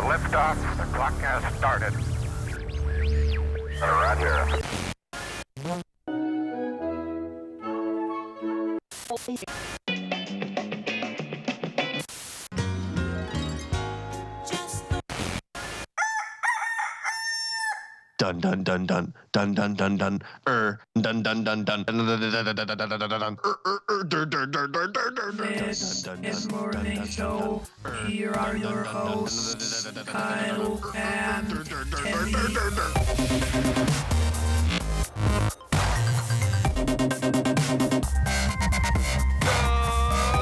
Liftoff. The clock has started. Roger. Dun dun dun dun dun dun dun dun dun dun dun dun This is Morning Show. Here are your hosts, Kyle and Timmy.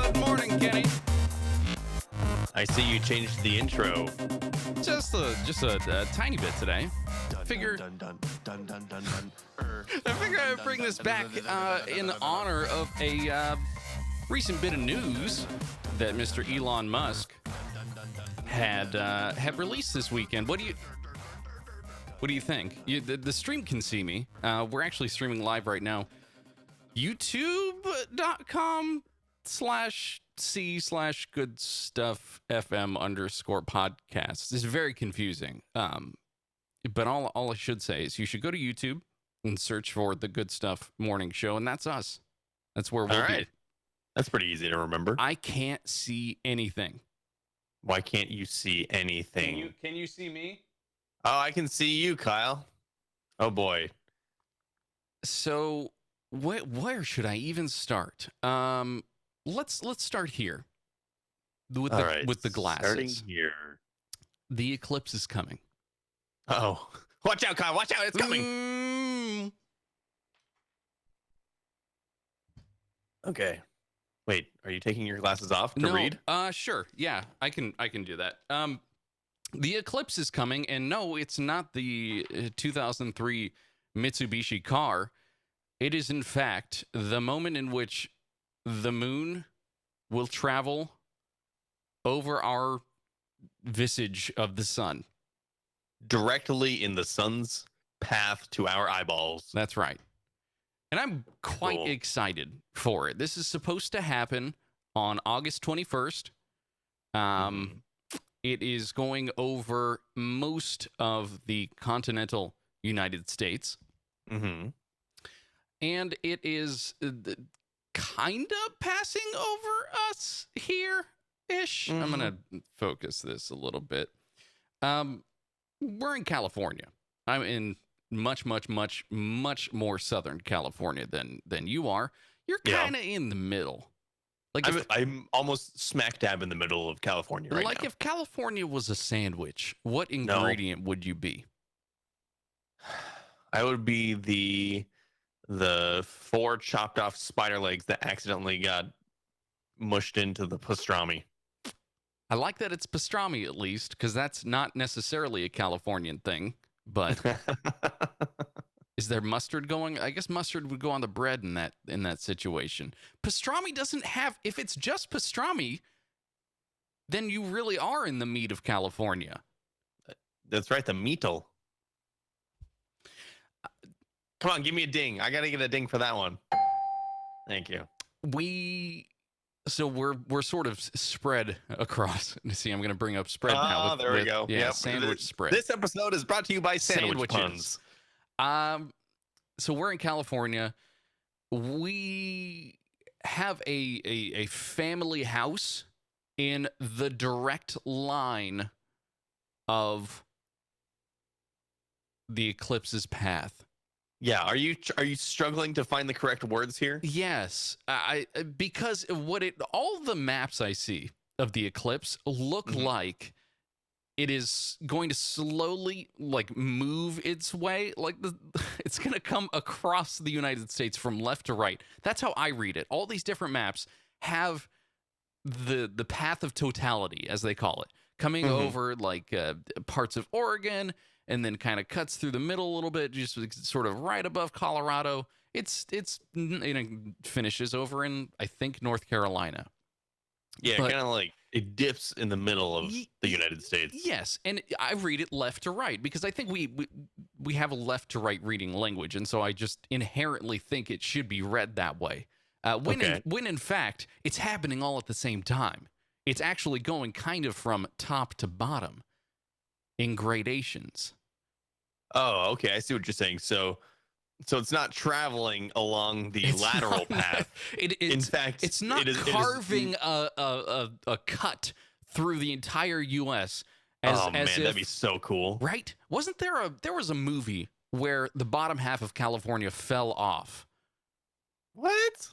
Good morning, Kenny. I see you changed the intro. Just a tiny bit today. I figure I'd bring this back in honor of a recent bit of news that Mr. Elon Musk had released this weekend. What do you think? The stream can see me. We're actually streaming live right now. YouTube.com/c/Goodstuff_FM_podcasts. It's very confusing. But all I should say is you should go to YouTube and search for the Good Stuff Morning Show, and that's us. That's where we'll be. That's pretty easy to remember. I can't see anything. Why can't you see anything? Can you see me? Oh, I can see you, Kyle. Oh boy. So where should I even start? Let's start here with the glasses. Starting here. The eclipse is coming. Oh, watch out, Kyle! Watch out! It's coming. Okay. Wait, are you taking your glasses off to read? Sure. Yeah, I can do that. The eclipse is coming, and no, it's not the 2003 Mitsubishi car. It is, in fact, the moment in which the moon will travel over our visage of the sun. Directly in the sun's path to our eyeballs. That's right. And I'm quite excited for it. This is supposed to happen on August 21st. It is going over most of the continental United States. Mm-hmm. And it is kind of passing over us here-ish. I'm going to focus this a little bit. We're in California. I'm in much more southern California than you are. You're kind of in the middle. Like I'm almost smack dab in the middle of California right now. Like if California was a sandwich, what ingredient would you be? I would be the 4 chopped off spider legs that accidentally got mushed into the pastrami. I like that it's pastrami at least, because that's not necessarily a Californian thing. But is there mustard going? I guess mustard would go on the bread in that situation. Pastrami doesn't have. If it's just pastrami, then you really are in the meat of California. That's right, the meatle. Come on, give me a ding. I gotta get a ding for that one. Thank you. So we're sort of spread across. See, I'm going to bring up spread now. There we go. Yeah, yep. sandwich spread. This episode is brought to you by Sandwich Puns. So we're in California. We have a family house in the direct line of the eclipse's path. Yeah, are you struggling to find the correct words here? Yes, because all the maps I see of the eclipse look like it is going to slowly move its way, it's going to come across the United States from left to right. That's how I read it. All these different maps have the path of totality, as they call it, coming over parts of Oregon. And then kind of cuts through the middle a little bit, just sort of right above Colorado. It's finishes over in, I think, North Carolina. Yeah, kind of like it dips in the middle of the United States. Yes, and I read it left to right because I think we have a left to right reading language, and so I just inherently think it should be read that way. When in fact it's happening all at the same time. It's actually going kind of from top to bottom. in gradations. Oh, okay. I see what you're saying. So it's not traveling along the It's lateral not- path. In fact, It's not it is carving a cut through the entire U.S. Oh man, if, that'd be so cool. right? Wasn't there was a movie where the bottom half of California fell off? What?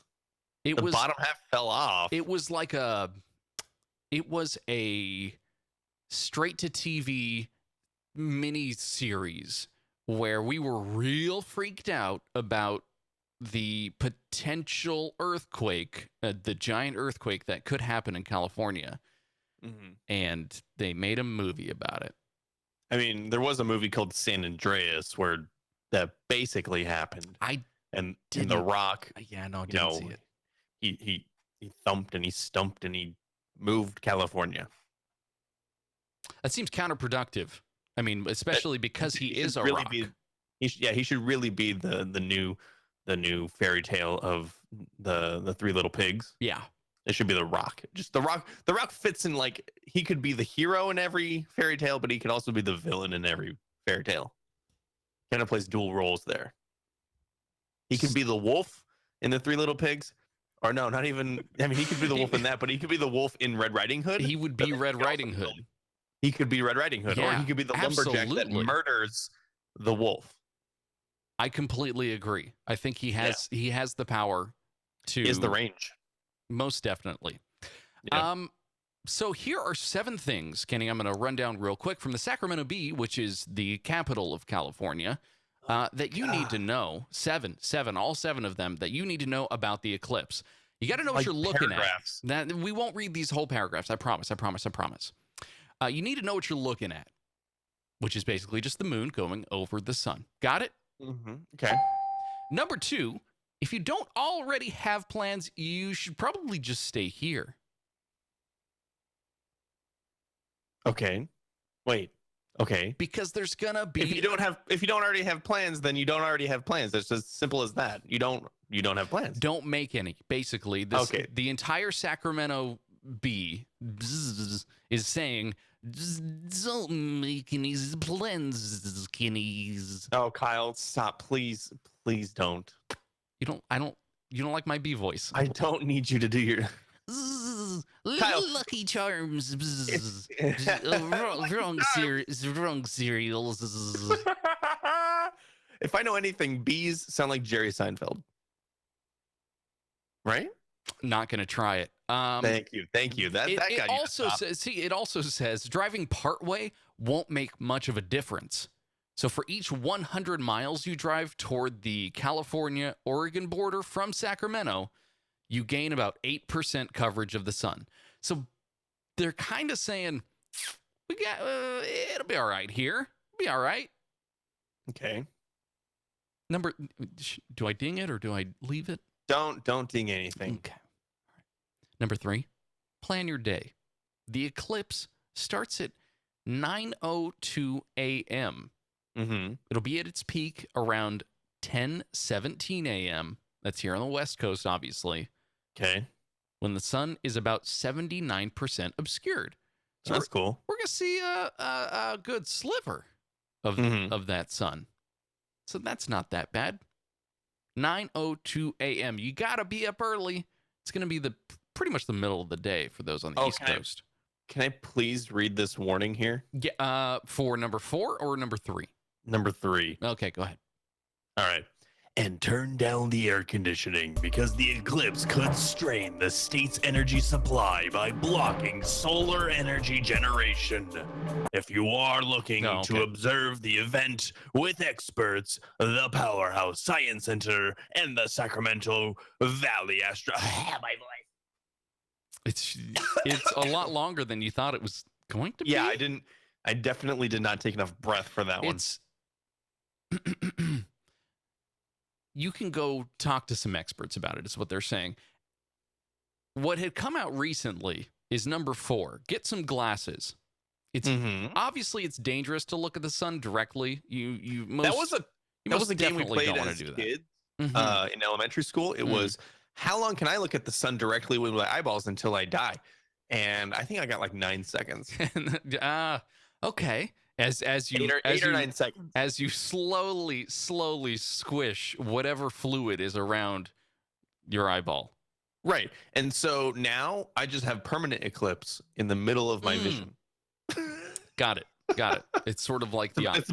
It The was bottom half fell off. it was like it was a straight to TV mini series where we were real freaked out about the potential earthquake, the giant earthquake that could happen in California. Mhm. And they made a movie about it. I mean, there was a movie called San Andreas where that basically happened. I And didn't- The Rock, yeah, no, you didn't know, see it. he thumped and he stumped and he moved California. That seems counterproductive. I mean, especially because he is a rock. He should really be the new fairy tale of the Three Little Pigs. Yeah. It should be the Rock. Just the Rock. The Rock fits in, like, he could be the hero in every fairy tale, but he could also be the villain in every fairy tale. Kind of plays dual roles there. He could be the wolf in the Three Little Pigs, or no, not even. I mean, he could be the wolf in that, but he could be the wolf in Red Riding Hood. He would be But Red he could also Riding be the- Hood. He could be Red Riding Hood, or Yeah, he could be the lumberjack that absolutely. murders the wolf. I completely agree. I think he has the power to He has the range. most definitely. Yeah. So here are 7 things, Kenny, I'm going to run down real quick from the Sacramento Bee, which is the capital of California, that you need to know. 7, all 7 of them that you need to know about the eclipse. You got to know what Like you're looking paragraphs. at. That we won't read these whole paragraphs. I promise. You need to know what you're looking at, which is basically just the moon going over the sun. Got it? Okay. Number 2, if you don't already have plans, you should probably just stay here. Okay. Wait. Okay. Because there's gonna be If you don't already have plans, then you don't already have plans. It's as simple as that. You don't have plans. don't make any. Basically, this Okay. the entire Sacramento Bee is saying don't make any plans, Kenny's. Oh, Kyle, stop, please, please don't. You don't like my bee voice. I don't need you to do your. Kyle. Lucky Charms. Wrong cereals. If I know anything, bees sound like Jerry Seinfeld. Right? Not gonna try it. Thank you. That It got you. also says, it also says driving partway won't make much of a difference. So for each 100 miles you drive toward the California-Oregon border from Sacramento, you gain about 8% coverage of the sun. So they're kind of saying, we got it'll be all right here. Be all right. Okay. Do I ding it or do I leave it? Don't ding anything. Okay. All right. Number 3, plan your day. The eclipse starts at 9:02 a.m. Mm-hmm. It'll be at its peak around 10:17 a.m. That's here on the West Coast, obviously, Okay. when the sun is about 79% obscured. So That's cool. we're gonna see a good sliver of Mhm. of that sun. So that's not that bad. 9:02 a.m. You gotta be up early. It's gonna be pretty much the middle of the day for those on the East Okay. Coast. Can I please read this warning here? Yeah. For number 4 or number 3? Number 3. Okay, go ahead. All right. And turn down the air conditioning because the eclipse could strain the state's energy supply by blocking solar energy generation. If you are looking Oh, to okay. observe the event with experts, the Powerhouse Science Center and the Sacramento Valley Astro. My voice. It's a lot longer than you thought it was going to be. Yeah, I definitely did not take enough breath for that one. It's you can go talk to some experts about it, is what they're saying. What had come out recently is number 4. Get some glasses. It's Mhm. obviously it's dangerous to look at the sun directly. You most That was a you that most was a game we definitely played don't wanna as do that. kids Mhm. in elementary school. It Mm. was, how long can I look at the sun directly with my eyeballs until I die? And I think I got like 9 seconds. Okay. As you 8 or 9 seconds. as you slowly squish whatever fluid is around your eyeball. Right. And so now I just have permanent eclipse in the middle of my vision. Got it. It's sort of like the It's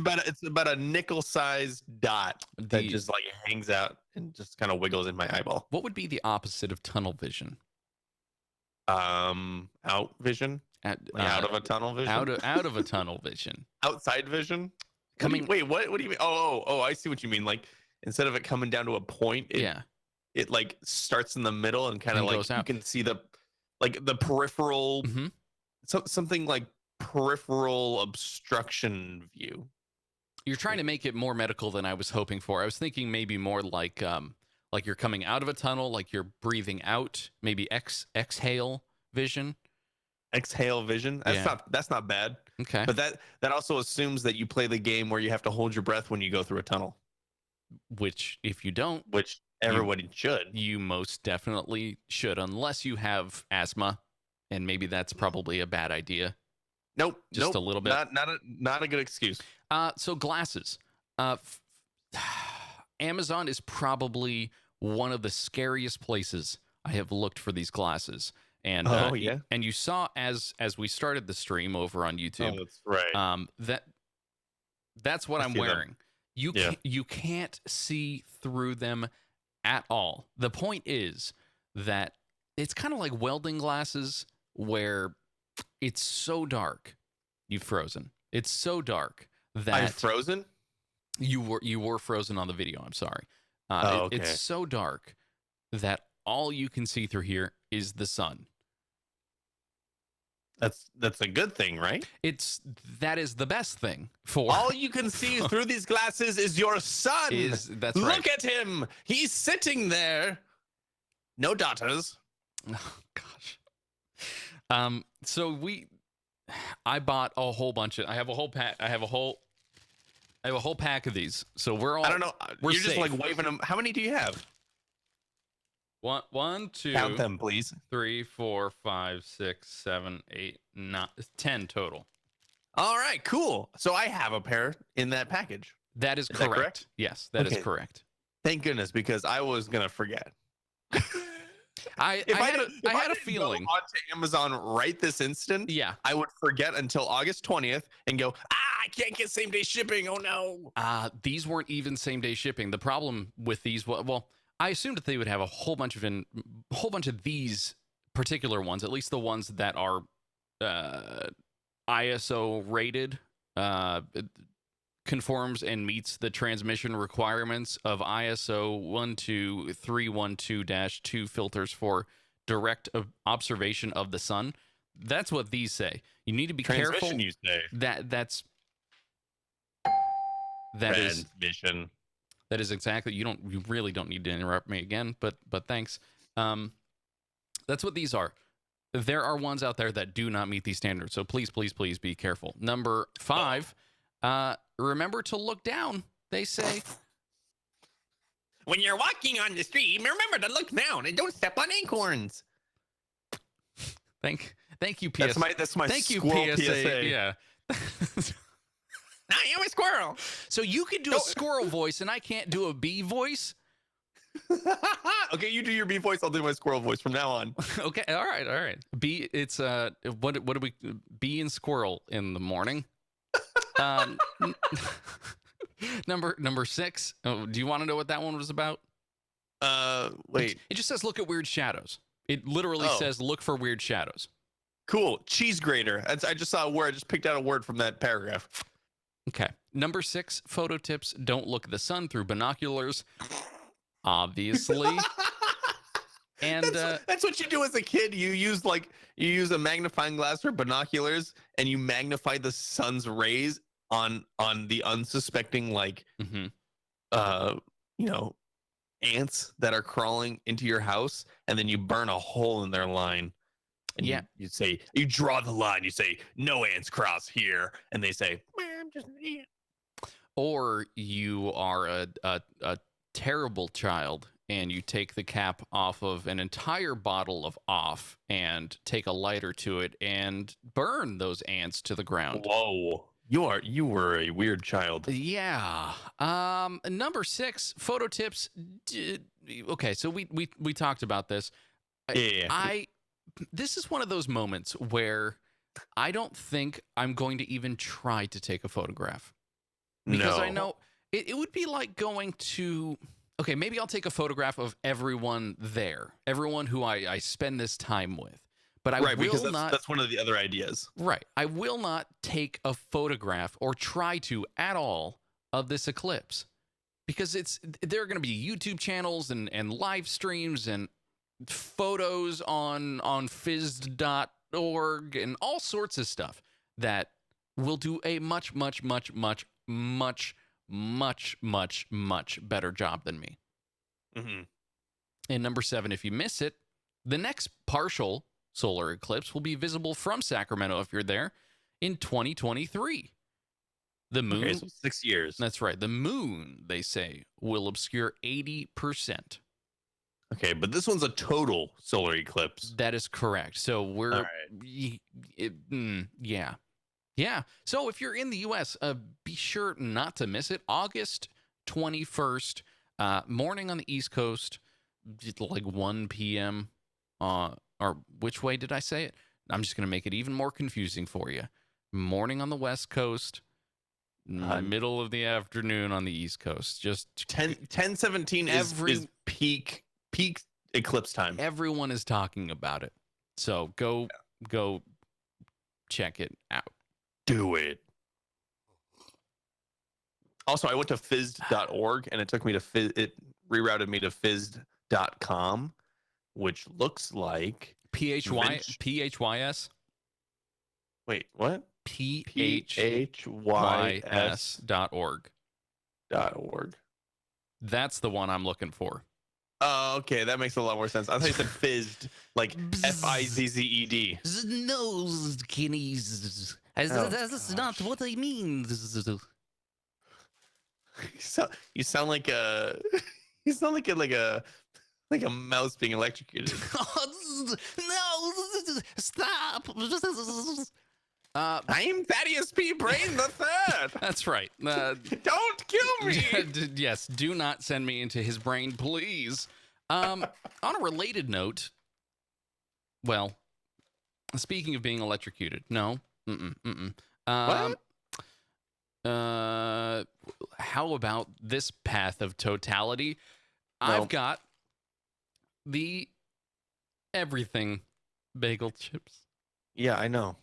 about a nickel-sized dot that The- just like hangs out and just kind of wiggles in my eyeball. what would be the opposite of tunnel vision? Out vision, out of a tunnel vision, Out of a tunnel vision. outside vision. Coming. Wait, what do you mean? Oh, I see what you mean. Like instead of it coming down to a point, it like starts in the middle and kind of And like goes you out. can see the peripheral, Mhm. something like peripheral obstruction view. You're trying to make it more medical than I was hoping for. I was thinking maybe more like you're coming out of a tunnel, like you're breathing out, maybe exhale vision. Exhale vision. That's not bad. Okay. But that also assumes that you play the game where you have to hold your breath when you go through a tunnel, Which if you don't, which everybody should. you most definitely should, unless you have asthma, and maybe that's probably a bad idea. Nope. Just a little bit. Not a good excuse. So glasses. Amazon is probably one of the scariest places I have looked for these glasses. And yeah. and you saw as we started the stream over on YouTube, that's right. that's what I I'm see them. wearing. You can't see through them at all. The point is that it's kind of like welding glasses where it's so dark. You've frozen. It's so dark that I'm frozen. you were frozen on the video. I'm sorry. Okay. It's so dark that all you can see through here is the sun. That's a good thing, right? That is the best thing for All you can see through these glasses is your son. That's right. Look at him. He's sitting there. No daughters. Oh gosh. So I bought a whole bunch of. I have a whole pack. I have a whole pack of these. So we're all. I don't know. We're You're safe. just like waving them. How many do you have? One, two, Count them, please. 3, 4, 5, 6, 7, 8, 9, 10 total. All right, cool. So I have a pair in that package. That is Is correct. that correct? Yes, that is Okay. correct. Thank goodness, because I was gonna forget. I had a feeling. Go onto Amazon right this instant, Yeah. I would forget until August 20th and go, I can't get same day shipping. Oh no. These weren't even same day shipping. The problem with these, well, I assumed that they would have a whole bunch of these particular ones, at least the ones that are ISO rated, conforms and meets the transmission requirements of ISO 12312-2 filters for direct observation of the sun. That's what these say. You need to be careful. Transmission, you say. That is Transmission. That is exactly. You really don't need to interrupt me again, but thanks. That's what these are. There are ones out there that do not meet these standards, so please be careful. Number 5, remember to look down. They say When you're walking on the street, remember to look down and don't step on acorns. thank you, PSA. That's my thank you, squirrel PSA. PSA. Yeah. I am a squirrel. So you can do a squirrel voice, and I can't do a bee voice. Okay, you do your bee voice. I'll do my squirrel voice from now on. Okay, all right. Bee. It's what do we? Bee and squirrel in the morning. Number 6. Oh, do you want to know what that one was about? Wait. It just says look at weird shadows. It literally says look for weird shadows. Cool. Cheese grater. I just saw a word. I just picked out a word from that paragraph. Okay. Number 6, photo tips. Don't look at the sun through binoculars. Obviously. And that's what you do as a kid. You use a magnifying glass or binoculars, and you magnify the sun's rays on the unsuspecting ants that are crawling into your house, and then you burn a hole in their line. And you say, you draw the line. You say, no ants cross here, and they say, I'm just an ant. Or you are a terrible child and you take the cap off of an entire bottle of off and take a lighter to it and burn those ants to the ground. Whoa. You were a weird child. Yeah. Number 6, photo tips. Okay, so we talked about this. Yeah. This is one of those moments where I don't think I'm going to even try to take a photograph because I know it would be like going to. Okay, maybe I'll take a photograph of everyone there, everyone who I spend this time with. But I will because not. that's one of the other ideas. Right. I will not take a photograph or try to at all of this eclipse because there are going to be YouTube channels and live streams and photos on fizzed.org and all sorts of stuff that will do a much better job than me. Mm-hmm. And number 7, if you miss it, the next partial solar eclipse will be visible from Sacramento if you're there in 2023. The moon. Okay, so 6 years. That's right. The moon, they say, will obscure 80%. Okay, but this one's a total solar eclipse. That is correct. So we're, All right. Yeah. Yeah. So if you're in the U.S., be sure not to miss it. August 21st, morning on the East Coast, like 1 p.m. Or which way did I say it? I'm just going to make it even more confusing for you. Morning on the West Coast, middle of the afternoon on the East Coast. Just 10:17 is peak eclipse time. Everyone is talking about it. So go check it out. Do it. Also, I went to fizzed.org and it took me to it rerouted me to fizzed.com, which looks like PHYS. Wait, what? PHYS.org. .org. That's the one I'm looking for. Oh, okay, that makes a lot more sense. I thought you said fizzed, like FIZZED. No, skinnies. That's not what I mean. You sound like a you sound like a mouse being electrocuted. No, stop. I'm Thaddeus P. Brain the Third. That's right. Don't kill me. Yes, do not send me into his brain, please. On a related note, well, speaking of being electrocuted, no. What? How about this path of totality? No. I've got the everything bagel chips. Yeah, I know.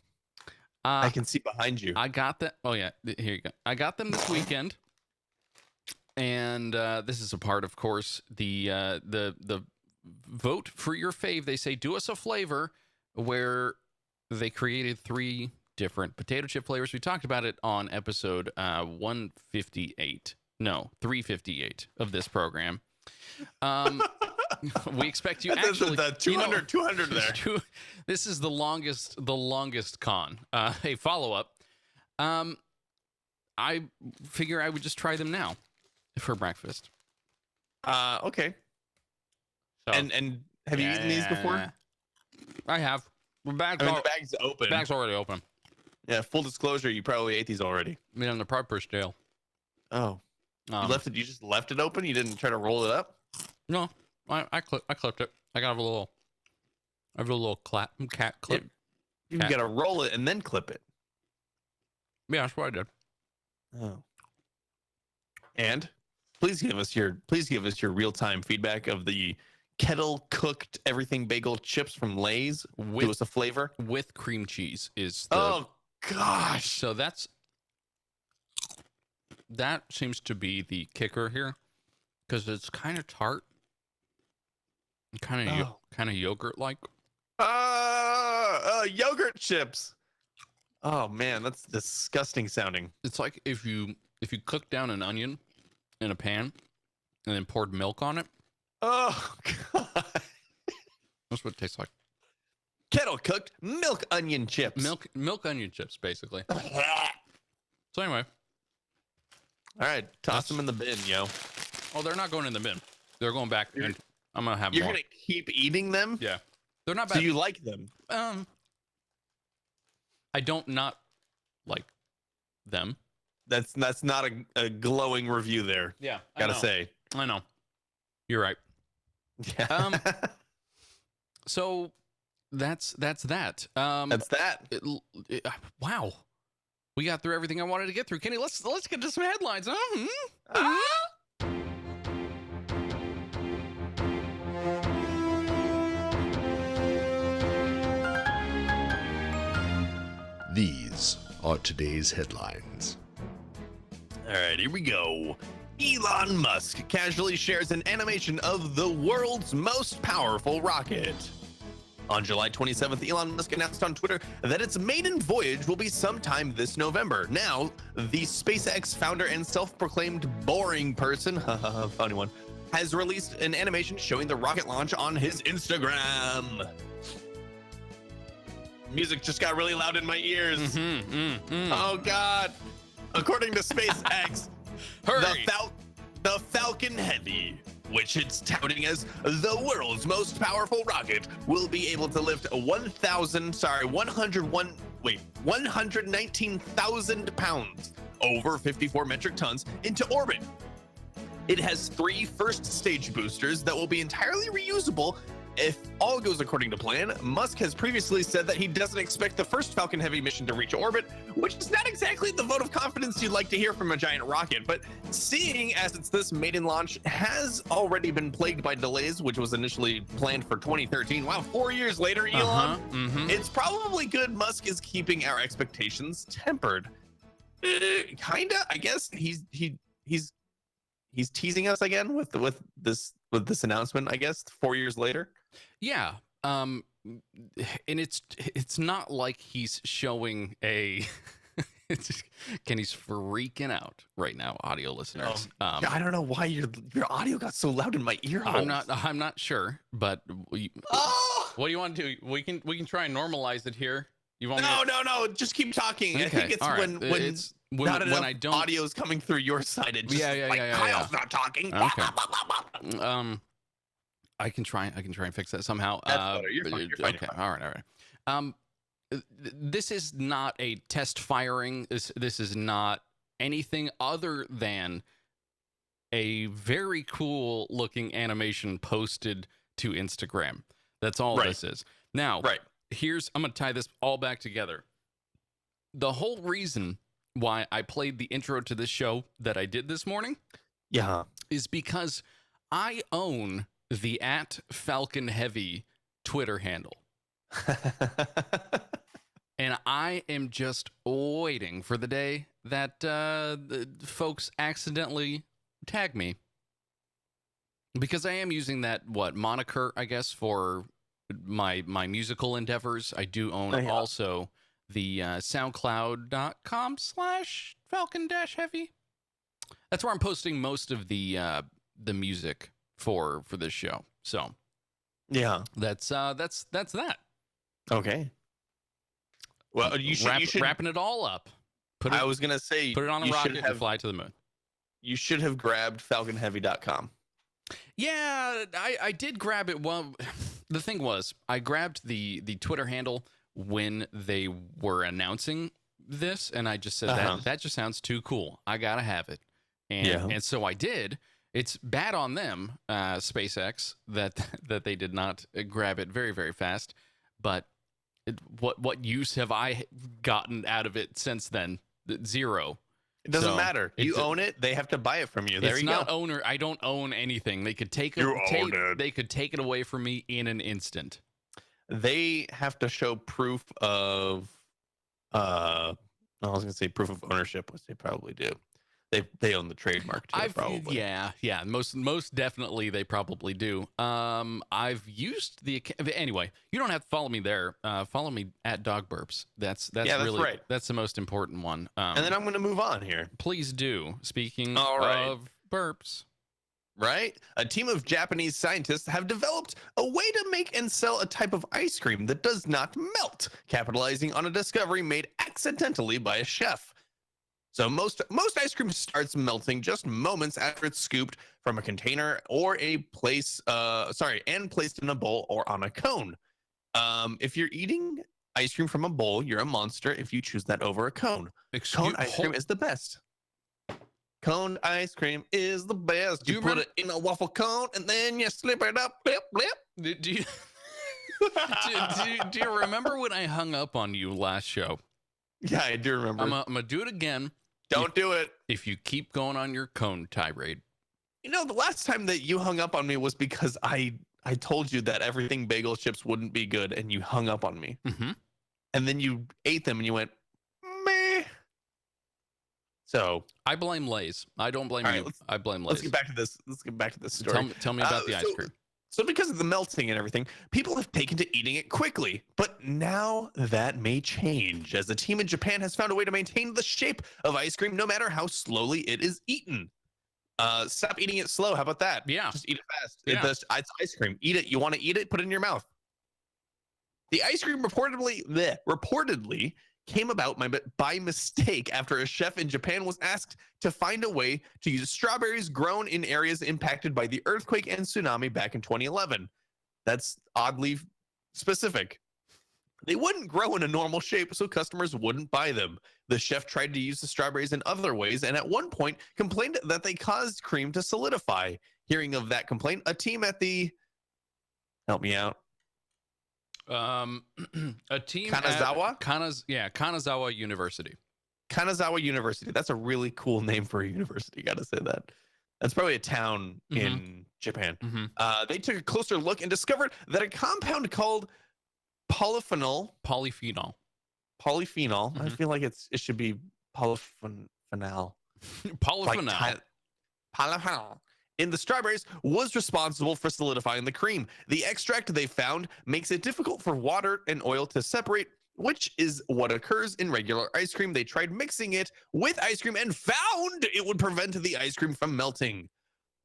I can see behind you. I got that. Oh yeah, here you go. I got them this weekend, and this is a part, of course, the vote for your fave. They say do us a flavor, where they created 3 different potato chip flavors. We talked about it on episode 158. No, 358 of this program. We expect you actually the 200 200 there. This is the longest con. Hey, follow up. I figure I would just try them now for breakfast. Okay. So, And have you eaten these before? I have. The bag's the bag's open. Bag's already open. Yeah, full disclosure, you probably ate these already. I mean, on the proper scale. Oh. You just left it open? You didn't try to roll it up? No, I clipped it. I have a little cat clip. You gotta roll it and then clip it. Yeah, that's what I did. Oh. And please give us your real-time feedback of the kettle cooked everything bagel chips from Lay's. Give us a flavor with cream cheese is the, oh gosh. So that seems to be the kicker here, because it's kind of tart, kind of yogurt like. Yogurt chips. Oh man, that's disgusting sounding. It's like if you cook down an onion in a pan and then poured milk on it. Oh god. That's what it tastes like. Kettle cooked milk onion chips. Milk onion chips, basically. So anyway. All right, toss them in the bin, yo. Oh, they're not going in the bin. They're going back. And I'm gonna have You're more. gonna keep eating them? Yeah, they're not bad. So you like them? I don't not like them. That's not a glowing review there. Yeah, Gotta say. I know. You're right. Yeah. So that's that. That's that. Wow. We got through everything I wanted to get through. Kenny, let's get to some headlines. Huh? These are today's headlines. All right, here we go. Elon Musk casually shares an animation of the world's most powerful rocket. On July 27th, Elon Musk announced on Twitter that its maiden voyage will be sometime this November. Now, the SpaceX founder and self-proclaimed boring person, funny one, has released an animation showing the rocket launch on his Instagram. Music just got really loud in my ears. Oh, God. According to SpaceX, the Falcon Heavy, which it's touting as the world's most powerful rocket, will be able to lift 119,000 pounds, over 54 metric tons, into orbit. It has 3 first-stage boosters that will be entirely reusable if all goes according to plan. Musk has previously said that he doesn't expect the first Falcon Heavy mission to reach orbit, which is not exactly the vote of confidence you'd like to hear from a giant rocket. But seeing as it's this maiden launch has already been plagued by delays, which was initially planned for 2013. Wow, 4 years later, Elon. It's probably good Musk is keeping our expectations tempered. Kinda, I guess. He's teasing us again with this announcement, I guess, 4 years later. Yeah. And it's not like he's showing a Kenny's freaking out right now, audio listeners. I don't know why your audio got so loud in my ear holes. I'm not sure, but what do you want to do? We can try and normalize it here. You want No, just keep talking. Okay, I think it's all right. when not enough I don't audio is coming through your side. It just Kyle's not talking. Okay. I can try and fix that somehow. That's better. You're fine. Okay. All right. This is not a test firing. This is not anything other than a very cool looking animation posted to Instagram. That's all this is. Now, I'm going to tie this all back together. The whole reason why I played the intro to this show that I did this morning is because I own the @FalconHeavy Twitter handle. And I am just waiting for the day that the folks accidentally tag me. Because I am using that, moniker, I guess, for my musical endeavors. I do own also the SoundCloud.com/Falcon-Heavy. That's where I'm posting most of the music for this show. So that's that. Okay. Well, you should wrapping it all up. I was gonna say, put it on a rocket and fly to the moon. You should have grabbed FalconHeavy.com. Yeah, I did grab it. Well, the thing was, I grabbed the Twitter handle when they were announcing this, and I just said that just sounds too cool. I gotta have it, and so I did. It's bad on them, SpaceX, that they did not grab it very, very fast. But what use have I gotten out of it since then? Zero. It doesn't matter. You own it. They have to buy it from you. There you go. Owner. I don't own anything. They could take They could take it away from me in an instant. They have to show proof of. I was going to say proof of ownership, which they probably do. They own the trademark too, probably. Yeah. Most definitely they probably do. I've used the anyway. You don't have to follow me there. Follow me @DogBurps. That's really right. That's the most important one. And then I'm going to move on here. Please do. Speaking of burps. Right? A team of Japanese scientists have developed a way to make and sell a type of ice cream that does not melt, capitalizing on a discovery made accidentally by a chef. So most ice cream starts melting just moments after it's scooped from a container or and placed in a bowl or on a cone. If you're eating ice cream from a bowl, you're a monster if you choose that over a cone. Cone ice cream is the best. Cone ice cream is the best. You put it in a waffle cone and then you slip it up. Blip, blip. Do you, do you remember when I hung up on you last show? Yeah, I do remember. I'm going to do it again. Don't do it. If you keep going on your cone tirade. You know, the last time that you hung up on me was because I told you that everything bagel chips wouldn't be good and you hung up on me. Mm-hmm. And then you ate them and you went, meh. So I blame Lay's. I don't blame you. I blame Lay's. Let's get back to this. Let's get back to this story. Tell me about the ice cream. So because of the melting and everything, people have taken to eating it quickly. But now that may change, as a team in Japan has found a way to maintain the shape of ice cream no matter how slowly it is eaten. Stop eating it slow. How about that? Yeah. Just eat it fast. Yeah. It's ice cream. Eat it. You want to eat it? Put it in your mouth. The ice cream reportedly came about by mistake after a chef in Japan was asked to find a way to use strawberries grown in areas impacted by the earthquake and tsunami back in 2011. That's oddly specific. They wouldn't grow in a normal shape, so customers wouldn't buy them. The chef tried to use the strawberries in other ways, and at one point complained that they caused cream to solidify. Hearing of that complaint, a team at the... Help me out. A team Kanazawa? at Kanazawa University. Kanazawa University. That's a really cool name for a university. Gotta say that. That's probably a town in Japan. Mm-hmm. They took a closer look and discovered that a compound called polyphenol. Mm-hmm. I feel like it should be polyphenol. Polyphenol. Polyphenol in the strawberries was responsible for solidifying the cream. The extract they found makes it difficult for water and oil to separate, which is what occurs in regular ice cream. They tried mixing it with ice cream and found it would prevent the ice cream from melting.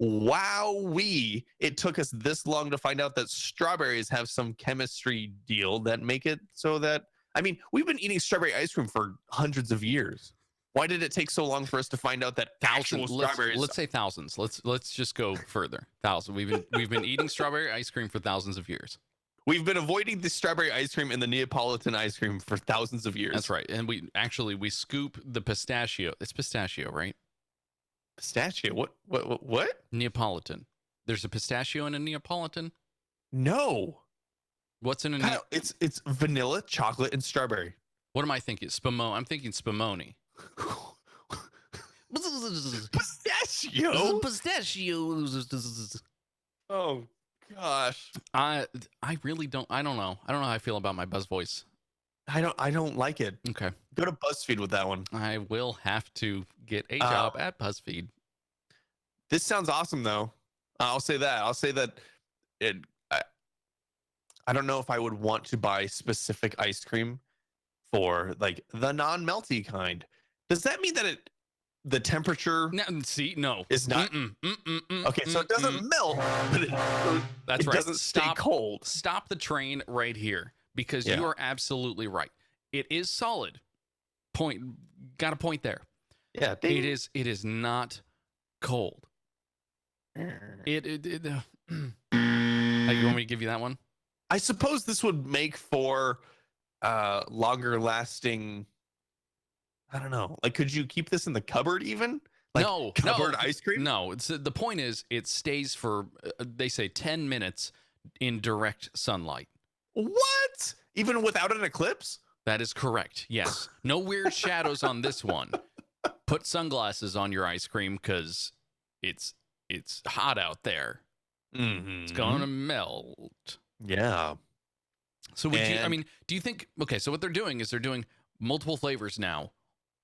Wowee. It took us this long to find out that strawberries have some chemistry deal that make it so that, I mean, we've been eating strawberry ice cream for hundreds of years. Why did it take so long for us to find out that actual strawberries? Let's say thousands. Let's just go further. Thousands. We've been eating strawberry ice cream for thousands of years. We've been avoiding the strawberry ice cream and the Neapolitan ice cream for thousands of years. That's right. And we scoop the pistachio. It's pistachio, right? Pistachio? What? Neapolitan. There's a pistachio in a Neapolitan? No. What's in a It's vanilla, chocolate, and strawberry. What am I thinking? I'm thinking spumoni. Pistachio? Pistachios. Oh gosh. I really don't. I don't know. I don't know how I feel about my buzz voice. I don't like it. Okay. Go to BuzzFeed with that one. I will have to get a job at BuzzFeed. This sounds awesome though. I'll say that. I don't know if I would want to buy specific ice cream for like the non-melty kind. Does that mean that the temperature no is not okay? So it doesn't melt, but it doesn't stay cold. Stop the train right here because you are absolutely right. It is solid. Got a point there. Yeah, ding. It is not cold. You want me to give you that one? I suppose this would make for longer lasting. I don't know. Like, could you keep this in the cupboard even? Like cupboard ice cream? No. The point is, it stays for they say 10 minutes in direct sunlight. What? Even without an eclipse? That is correct. Yes. No weird shadows on this one. Put sunglasses on your ice cream because it's hot out there. Mm-hmm. It's gonna melt. Yeah. So do you think? Okay, so what they're doing is they're doing multiple flavors now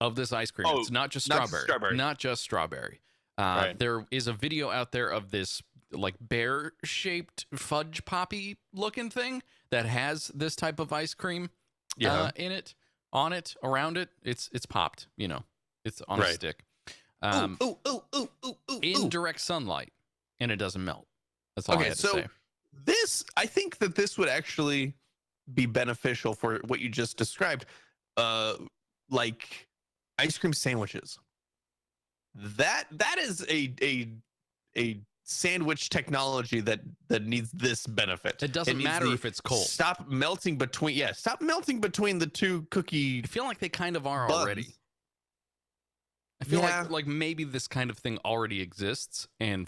of this ice cream. It's not just strawberry. Not just strawberry. Right. There is a video out there of this like bear-shaped fudge poppy looking thing that has this type of ice cream in it, on it, around it. It's popped. It's on a stick. In direct sunlight, and it doesn't melt. That's all I had to say. I think that this would actually be beneficial for what you just described, like ice cream sandwiches. That is a sandwich technology that needs this benefit. It doesn't needs matter if it's cold. Stop melting between the two cookie I feel like they kind of are buns. already. I feel Yeah. like maybe this kind of thing already exists, and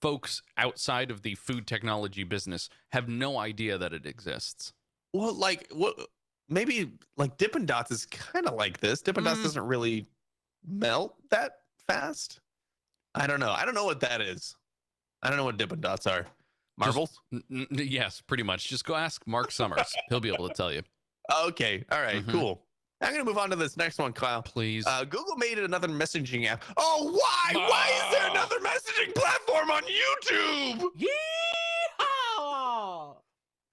folks outside of the food technology business have no idea that it exists. Well, maybe like Dippin' Dots is kind of like this. Dippin' Dots doesn't really melt that fast. I don't know. I don't know what that is. I don't know what Dippin' Dots are. Marbles? Yes, pretty much. Just go ask Mark Summers. He'll be able to tell you. Okay. All right. Cool. I'm going to move on to this next one, Kyle. Please. Google made another messaging app. Oh, why? Why is there another messaging platform on YouTube? Yeehaw!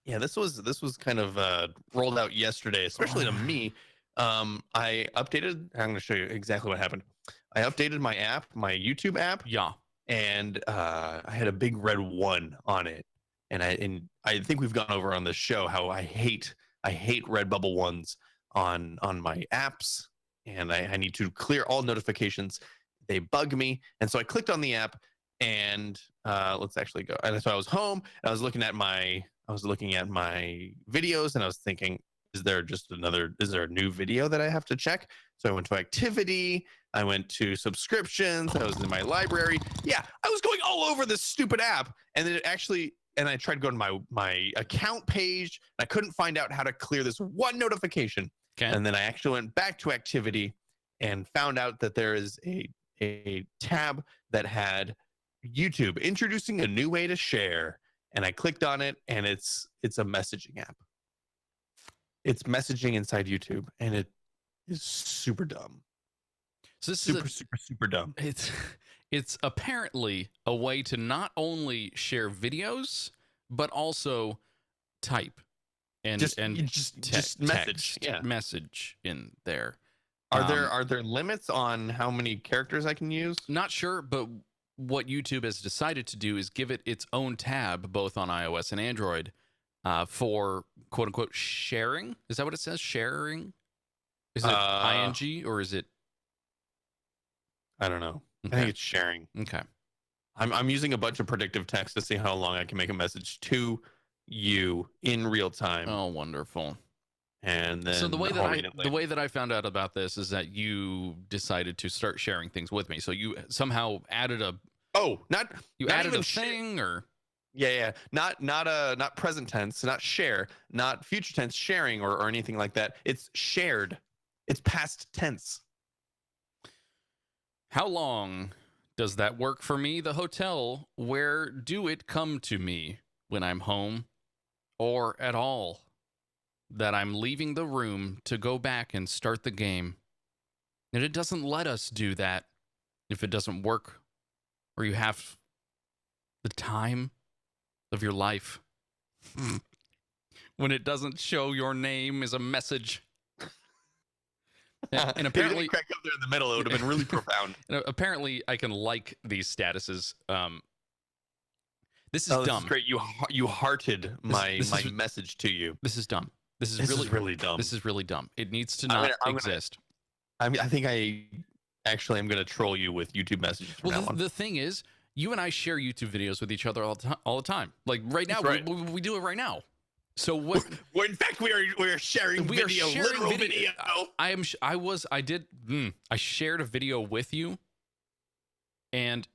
Yeah, this was kind of rolled out yesterday, especially to me. I updated. I'm going to show you exactly what happened. I updated my app, my YouTube app. Yeah. And I had a big red 1 on it. And I think we've gone over on this show how I hate Redbubble 1s on my apps, and I need to clear all notifications. They bug me. And so I clicked on the app, and let's actually go. And so I was home, and I was looking at my videos, and I was thinking, is there a new video that I have to check? So I went to activity, I went to subscriptions, I was in my library. Yeah, I was going all over this stupid app. And then I tried going to my account page. I couldn't find out how to clear this one notification. Okay. And then I actually went back to activity and found out that there is a tab that had YouTube introducing a new way to share. And I clicked on it, and it's a messaging app. It's messaging inside YouTube, and it is super dumb. So this super dumb. It's apparently a way to not only share videos, but also type and Just text, message. Yeah. Message in there. Are there limits on how many characters I can use? Not sure, but what YouTube has decided to do is give it its own tab, both on iOS and Android, for quote unquote sharing. Is that what it says? Sharing? Is it ing or is it? I don't know. Okay. I think it's sharing. Okay. I'm using a bunch of predictive text to see how long I can make a message to you in real time. Oh, wonderful. And then so the way that I found out about this is that you decided to start sharing things with me. So you somehow added a not added even a thing or not present tense, not share, not future tense sharing or anything like that. It's shared. It's past tense. How long does that work for me? The hotel, where do it come to me when I'm home or at all? That I'm leaving the room to go back and start the game. And it doesn't let us do that if it doesn't work or you have the time of your life. When it doesn't show your name as a message. And apparently, crack up there in the middle, it would have been really profound. Apparently, I can like these statuses. This is dumb. This is great. You hearted my message to you. This is dumb. This is really dumb. This is really dumb. It needs to not exist. I think I actually am going to troll you with YouTube messages. Well, the thing is, you and I share YouTube videos with each other all the time. Like right now, we do it right now. So what? In fact, we are sharing video. I shared a video with you, and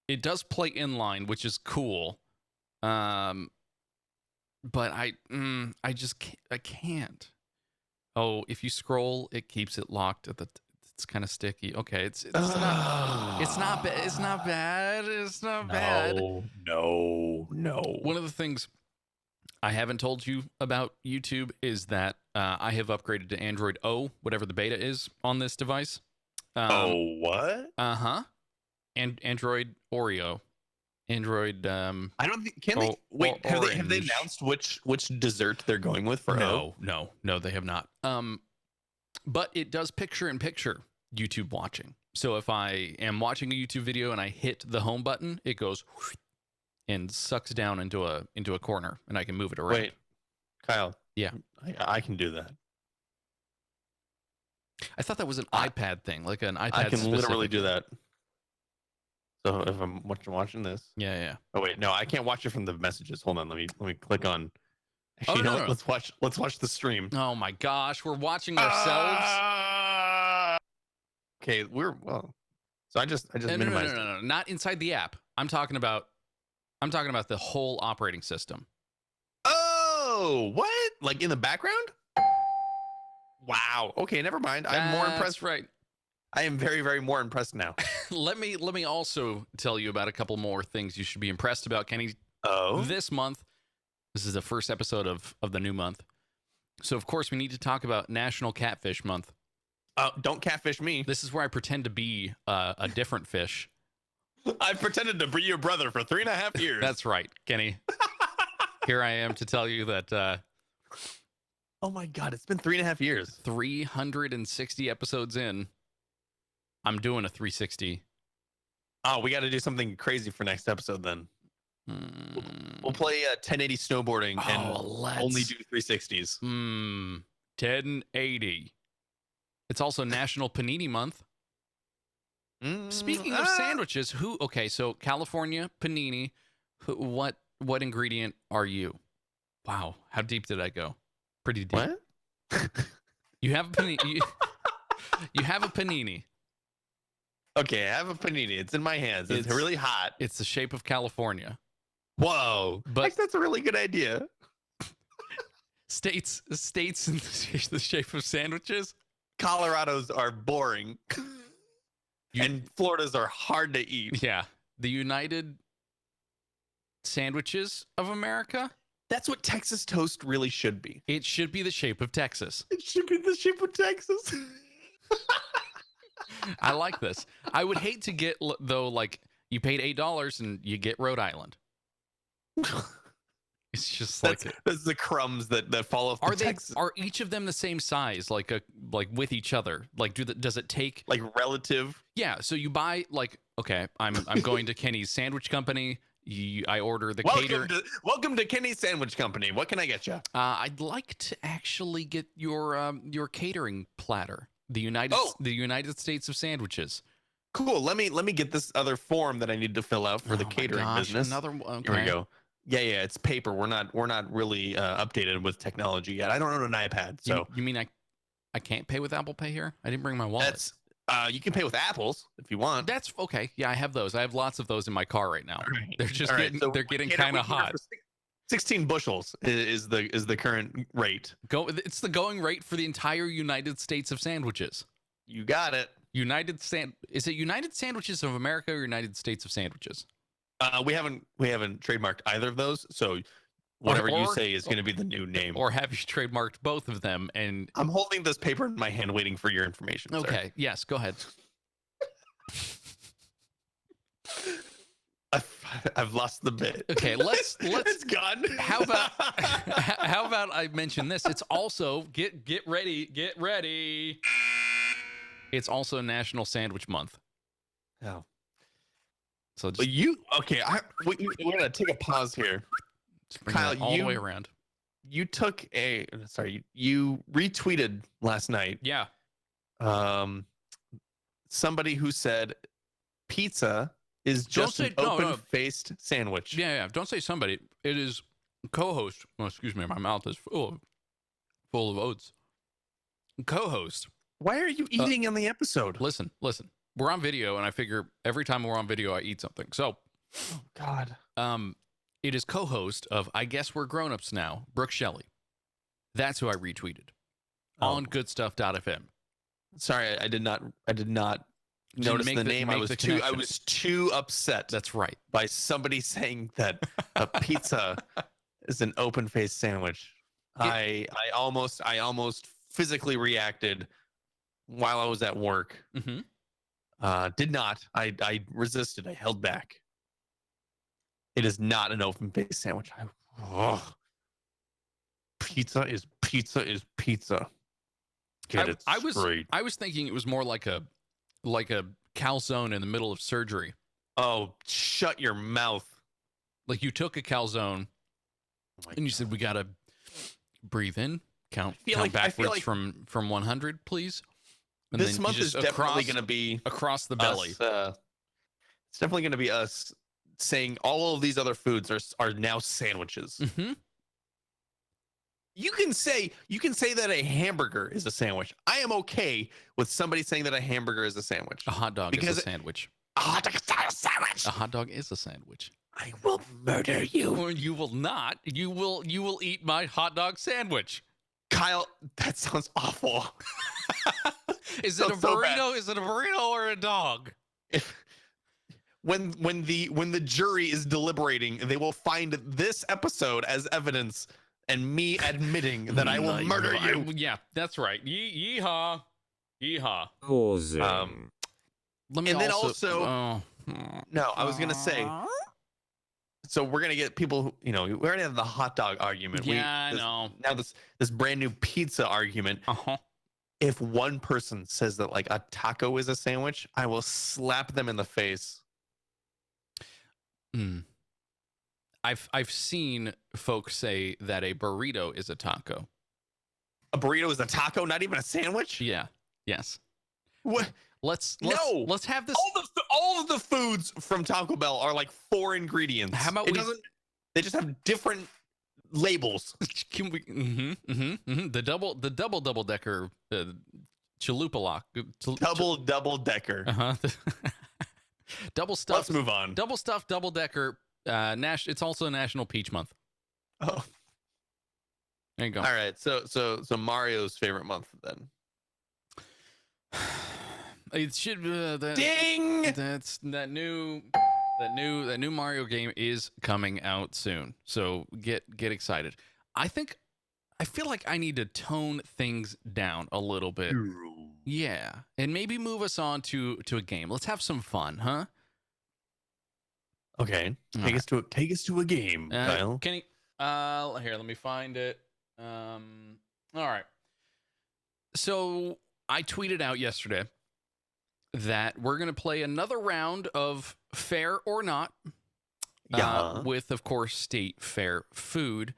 it does play inline, which is cool. But I can't. Oh, if you scroll, it keeps it locked at the. It's kind of sticky. Okay, it's not bad. No. One of the things I haven't told you about YouTube is that I have upgraded to Android O, whatever the beta is on this device. What? And Android Oreo. Android. I don't think. Can they? Wait, have they announced which dessert they're going with for O? No, they have not. But it does picture-in-picture YouTube watching. So if I am watching a YouTube video and I hit the home button, it goes and sucks down into a corner, and I can move it around. Wait, Kyle. Yeah, I can do that. I thought that was an iPad thing, like an iPad. I can literally do that. So if I'm watching this, Yeah. oh wait, no, I can't watch it from the messages. Hold on, let me click on. Oh, Actually, you know no. what? Let's watch the stream. Oh my gosh, we're watching ourselves. Okay, So I just minimized it. No, not inside the app. I'm talking about the whole operating system. Oh, what? Like in the background? Wow. Okay, never mind. I'm more impressed. That's right. I am very, very more impressed now. Let me also tell you about a couple more things you should be impressed about, Kenny. Oh, This month, this is the first episode of the new month. So of course we need to talk about National Catfish Month. don't catfish me. This is where I pretend to be a different fish. I've pretended to be your brother for 3.5 years. That's right, Kenny. Here I am to tell you that Oh my God, it's been 3.5 years. 360 episodes in, I'm doing a 360. Oh, we got to do something crazy for next episode then. We'll play 1080 snowboarding and only do 360s. 1080. It's also National Panini Month. Speaking of sandwiches, so California panini, what ingredient are you? Wow, how deep did I go? Pretty deep. What? You have a panini. You have a panini. Okay, I have a panini. It's in my hands. It's really hot. It's the shape of California. Whoa. But that's a really good idea. States in the shape of sandwiches. Colorado's are boring. And Florida's are hard to eat. Yeah. The United Sandwiches of America. That's what Texas toast really should be. It should be the shape of Texas. It should be the shape of Texas. I like this. I would hate to get, though, like, you paid $8 and you get Rhode Island. It's just like that's the crumbs that fall off. Are each of them the same size, like with each other? Like, does it take like relative? Yeah. So you buy okay, I'm going to Kenny's Sandwich Company. I order the cater. Welcome to Kenny's Sandwich Company. What can I get you? I'd like to actually get your catering platter. The United States of Sandwiches. Cool. Let me get this other form that I need to fill out for the catering business. Another one. Okay. Here we go. Yeah, it's paper. We're not really updated with technology yet. I don't own an iPad, so you mean I can't pay with Apple Pay here? I didn't bring my wallet. That's you can pay with apples if you want. That's okay. Yeah, I have those. I have lots of those in my car right now. Right. They're just they're getting kind of hot. 16 bushels is the current rate. It's the going rate for the entire United States of Sandwiches. You got it. Is it United Sandwiches of America or United States of Sandwiches? We haven't trademarked either of those, so whatever you say is going to be the new name. Or have you trademarked both of them? And I'm holding this paper in my hand, waiting for your information. Okay. Sir. Yes. Go ahead. I've lost the bit. Okay. Let's. It's gone. How about I mention this? It's also get ready. It's also National Sandwich Month. Oh. So we're gonna take a pause here. Kyle, all the way around. You you retweeted last night. Yeah. Somebody who said pizza is just an open-faced sandwich. Yeah. Don't say somebody. It is co-host. Oh, excuse me. My mouth is full of oats. Co-host. Why are you eating on the episode? Listen. We're on video, and I figure every time we're on video, I eat something. So, oh God. It is co-host of I Guess We're Grown-Ups Now, Brooke Shelley. That's who I retweeted on Goodstuff.fm. Sorry, I did not notice the name. I was too upset. That's right. By somebody saying that a pizza is an open-faced sandwich. I almost physically reacted while I was at work. Mm-hmm. Did not. I resisted. I held back. It is not an open-faced sandwich. Pizza is pizza is pizza. Get it straight. I was thinking it was more like a calzone in the middle of surgery. Oh, shut your mouth. Like you took a calzone and you said, we got to breathe in, count backwards from 100, please. And this month is definitely going to be across the belly. It's definitely going to be us saying all of these other foods are now sandwiches. Mm-hmm. You can say that a hamburger is a sandwich. I am okay with somebody saying that a hamburger is a sandwich. A hot dog is a sandwich. A hot dog is not a sandwich. A hot dog is a sandwich. I will murder you. Or you will not. You will eat my hot dog sandwich. Kyle, that sounds awful. Is it a So bad. burrito? Is it a burrito or a dog? When the jury is deliberating, they will find this episode as evidence and me admitting that I will murder you. Yeah, that's right. Yeehaw. Yeehaw. Let me And then also. No, I was gonna say. So we're gonna get people who, we already have the hot dog argument. I know. Now this brand new pizza argument. Uh-huh. If one person says that like a taco is a sandwich, I will slap them in the face. I've seen folks say that a burrito is a taco. A burrito is a taco, not even a sandwich? Yeah. Yes. What? Let's have this. All of the foods from Taco Bell are like 4 ingredients. How about they just have different labels. Can we? The double decker chalupa lock. Double decker. Double stuff. Let's move on. Double stuff, double decker. It's also National Peach Month. Oh, there you go. all right. So Mario's favorite month then. It should. Ding! That's that new Mario game is coming out soon. So get excited. I feel like I need to tone things down a little bit. Yeah, and maybe move us on to a game. Let's have some fun, huh? Okay, take us to a game, Kyle. Kenny, here, let me find it. All right. So I tweeted out yesterday that we're gonna play another round of Fair or Not. With, of course, state fair food.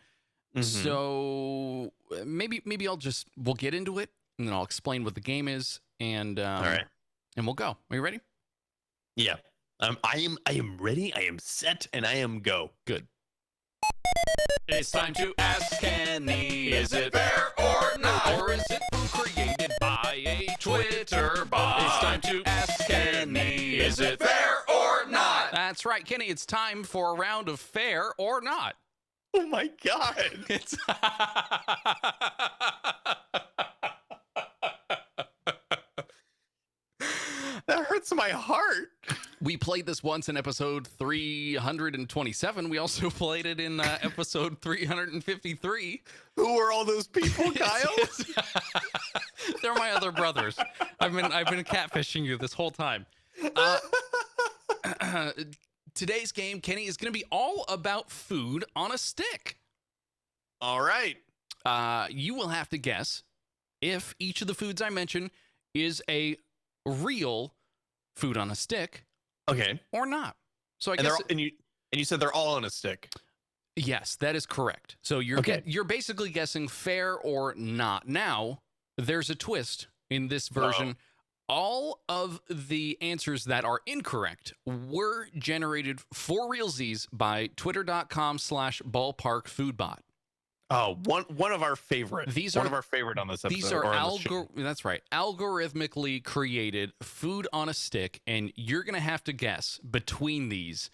So maybe we'll get into it, and then I'll explain what the game is, and all right, and we'll go. Are you ready? Yeah. I am ready. I am set, and I am go. Good. It's time to ask Kenny, is it fair or not? Or is it food created by a Twitter bot? It's time to ask Kenny, is it fair or not? That's right, Kenny. It's time for a round of Fair or Not. Oh my God. It's That hurts my heart. We played this once in episode 327. We also played it in episode 353. Who are all those people, Kyle? They're my other brothers. I've been catfishing you this whole time. Today's game, Kenny, is going to be all about food on a stick. All right. You will have to guess if each of the foods I mention is a real food on a stick, okay, or not. So I and guess you said they're all on a stick. Yes, that is correct. So you're basically guessing fair or not. Now, there's a twist in this version. Uh-oh. All of the answers that are incorrect were generated for realsies by twitter.com/ballparkfoodbot. Oh, one of our favorite. One of our favorite on this episode. These are that's right, algorithmically created food on a stick, and you're gonna have to guess between these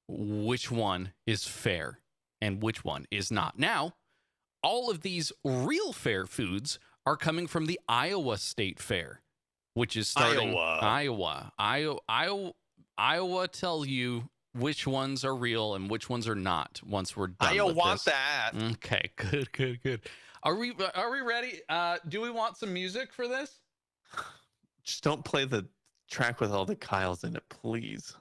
which one is fair and which one is not. Now, all of these real fair foods are coming from the Iowa State Fair, which is starting Iowa tell you which ones are real and which ones are not once we're done I with want this. that. Okay, good. Are we ready? Do we want some music for this? Just don't play the track with all the Kyles in it, please.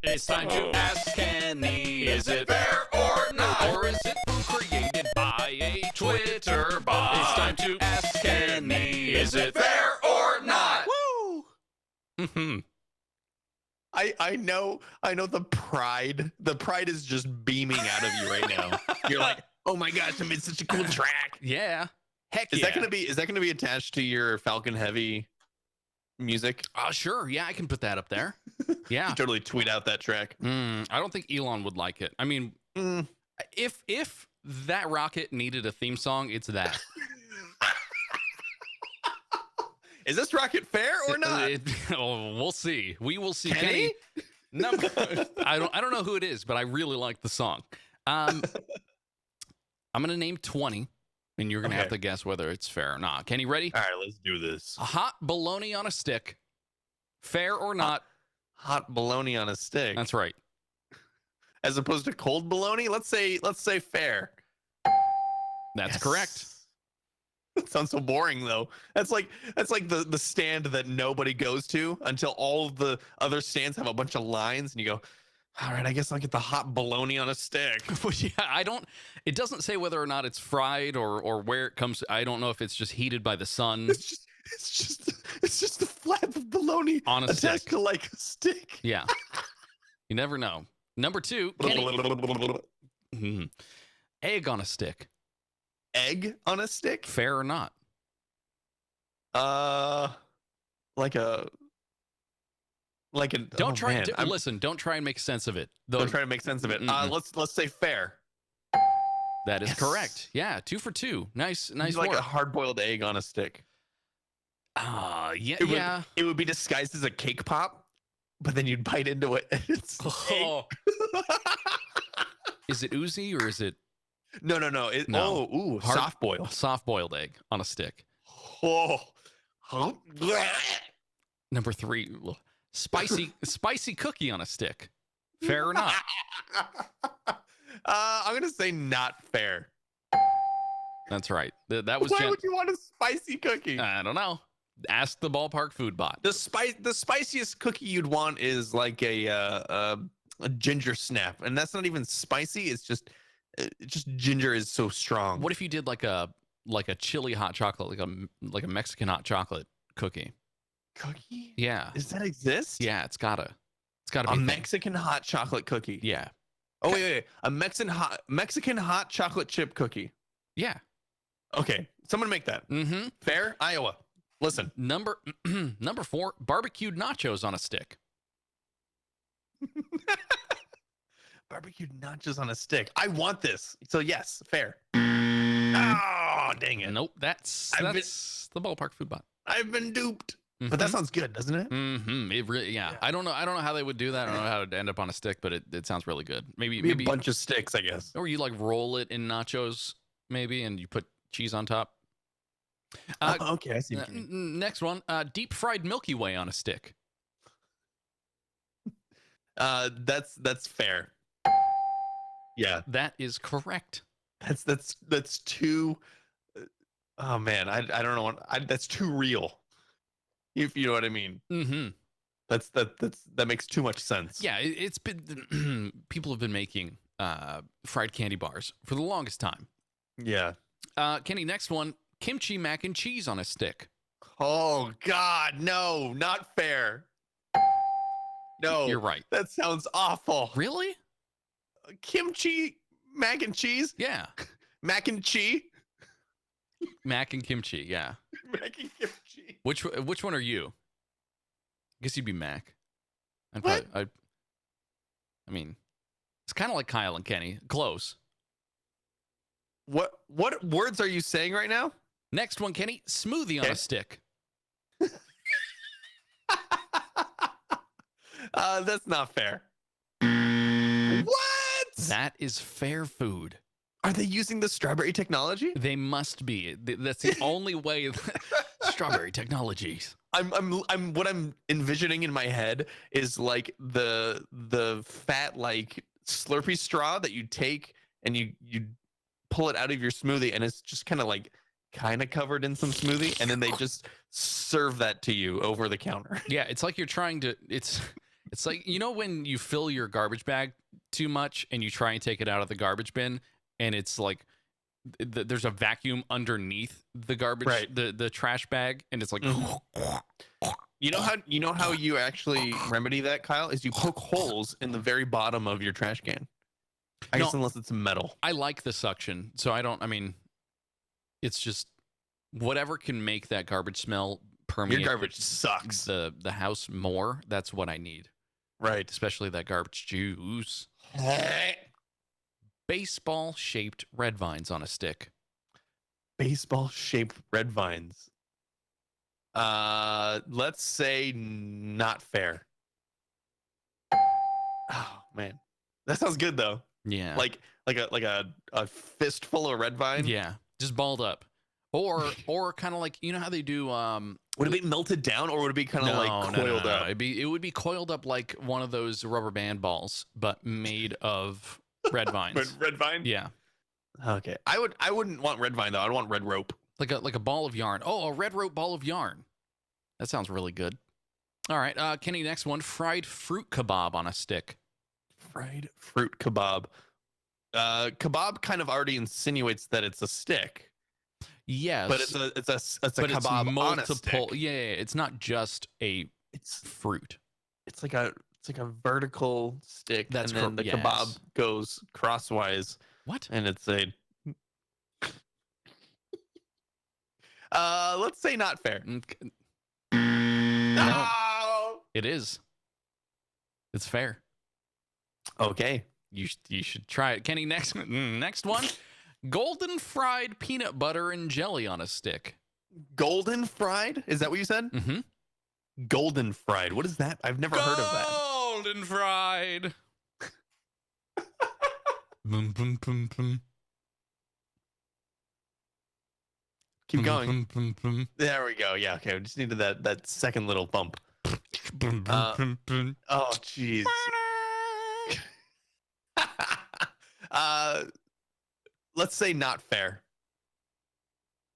It's time to ask Kenny, is it fair or not? Or is it food created by a Twitter bot? It's time to ask Kenny, is it fair or not? Woo! Mm-hmm. I know the pride. The pride is just beaming out of you right now. You're like, oh my gosh, I made such a cool track. Yeah. Heck Is yeah. that gonna be attached to your Falcon Heavy music? Sure. Yeah, I can put that up there. Yeah. Totally tweet out that track. I don't think Elon would like it. I mean, if that rocket needed a theme song, it's that. Is this rocket fair or not? We'll see. We will see. Kenny? Number, I don't know who it is, but I really like the song. I'm gonna name 20, and you're gonna have to guess whether it's fair or not. Kenny, ready? All right, let's do this. A hot bologna on a stick. Fair or not? Hot bologna on a stick. That's right. As opposed to cold bologna? Let's say fair. That's correct. That sounds so boring though. That's like the stand that nobody goes to until all of the other stands have a bunch of lines and you go, all right, I guess I'll get the hot bologna on a stick. Yeah, it doesn't say whether or not it's fried or where it comes. I don't know if it's just heated by the sun. It's just a flap of bologna on a attached stick. to like a stick. Yeah. You never know. Number 2, Kenny. Egg on a stick. Egg on a stick? Fair or not? Like a Don't try. Listen. Don't try and make sense of it. Don't try to make sense of it. Let's say fair. That is correct. Yeah, 2 for 2. Nice Like work. a hard-boiled egg on a stick. Yeah. It would be disguised as a cake pop, but then you'd bite into it. And it's Is it oozy or is it no. No. Soft boil. soft boiled egg on a stick? Oh. Number 3, spicy cookie on a stick. Fair or not? I'm gonna say not fair. That's right. That was. Why would you want a spicy cookie? I don't know. Ask the ballpark food bot. The spiciest cookie you'd want is like a ginger snap, and that's not even spicy. It's just ginger is so strong. What if you did like a chili hot chocolate, like a Mexican hot chocolate cookie? Cookie? Yeah. Does that exist? Yeah, it's gotta be A a thing. Mexican hot chocolate cookie. Yeah. Oh wait. A Mexican hot chocolate chip cookie. Yeah. Okay, someone make that. Mm-hmm. Fair, Iowa. Listen. Number 4, barbecued nachos on a stick. Barbecued nachos on a stick. I want this. So yes, fair. Oh, dang it. Nope. That's the ballpark food bot. I've been duped. But that sounds good, doesn't it? Mm-hmm. It really, yeah. I don't know how they would do that. I don't know how it end up on a stick, but it sounds really good. Maybe a bunch of sticks, I guess. Or you like roll it in nachos, maybe, and you put cheese on top. Okay, I see. Next one, deep fried Milky Way on a stick. That's fair. Yeah, That is correct. that's too. Oh man, I don't know. That's too real. If you know what I mean. Mm-hmm. That makes too much sense. Yeah, it's been people have been making fried candy bars for the longest time. Yeah. Kenny, next one, kimchi mac and cheese on a stick. Oh God, no, not fair. No, You're right. That sounds awful. Really? Kimchi mac and cheese? Yeah. Mac and cheese? Mac and kimchi, yeah. Mac and kimchi. Which one are you? I guess you'd be Mac. What? I mean, it's kind of like Kyle and Kenny. Close. What words are you saying right now? Next one, Kenny, smoothie on a stick. That's not fair. What? That is fair food. Are they using the strawberry technology? They must be. That's the only way. Strawberry technologies. I'm what I'm envisioning in my head is like the fat like Slurpee straw that you take and you pull it out of your smoothie and it's just kind of covered in some smoothie and then they just serve that to you over the counter. Yeah, it's like you're trying to. It's like, you know, when you fill your garbage bag too much and you try and take it out of the garbage bin and it's like there's a vacuum underneath the garbage, right. the trash bag, and it's like. You know how you actually remedy that, Kyle, is you poke holes in the very bottom of your trash can. I guess unless it's metal. I like the suction, so I mean, it's just whatever can make that garbage smell permeate garbage sucks. the house more. That's what I need, Right. especially that garbage juice. Baseball-shaped red vines on a stick. Baseball-shaped red vines. Let's say not fair. Oh man, that sounds good though. Yeah. Like a fistful of red vine. Yeah, just balled up, or kind of like, you know how they do. Would it be melted down, or would it be kind of like coiled up? It would be coiled up like one of those rubber band balls, but made of red vines. Red vine. Yeah, Okay. I wouldn't want red vine though. I'd want red rope. like a ball of yarn. Oh, a red rope ball of yarn. That sounds really good. All right, Kenny, next one: fried fruit kebab on a stick. Fried fruit kebab. Kebab kind of already insinuates that it's a stick, Yes, but it's a but kebab it's on a stick. multiple. Yeah, it's not just a It's fruit. it's like a vertical stick, That's and then the yes. kebab goes crosswise, What? and it's a. Let's say not fair. No. It is. It's fair. Okay. You should try it, Kenny. Next one: golden fried peanut butter and jelly on a stick. Golden fried? Is that what you said? Mm-hmm. Golden fried. What is that? I've never heard of that. Golden fried. Boom, boom, boom, boom. Keep going. Boom, boom, boom, There we go. Yeah. Okay. We just needed that second little bump. boom, boom, boom. Oh, jeez. Let's say not fair.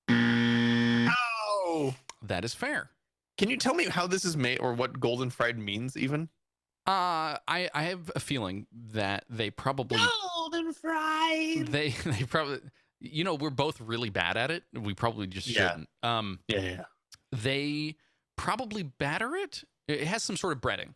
Oh. That is fair. Can you tell me how this is made, or what golden fried means even? I have a feeling that they probably Golden fried. they probably, you know, we're both really bad at it. We probably just Yeah. shouldn't. Yeah. They probably batter it. It has some sort of breading.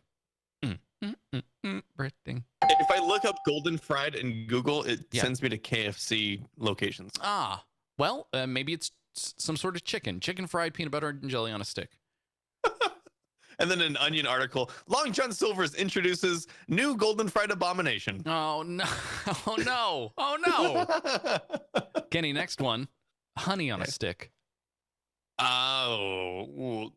Breading. If I look up golden fried in Google, it Yeah. sends me to KFC locations. Ah, well, maybe it's some sort of chicken fried peanut butter and jelly on a stick. And then an Onion article, Long John Silver's introduces new golden fried abomination. Oh no! Oh no! Oh no! Kenny, next one: honey on a stick. Oh, ooh.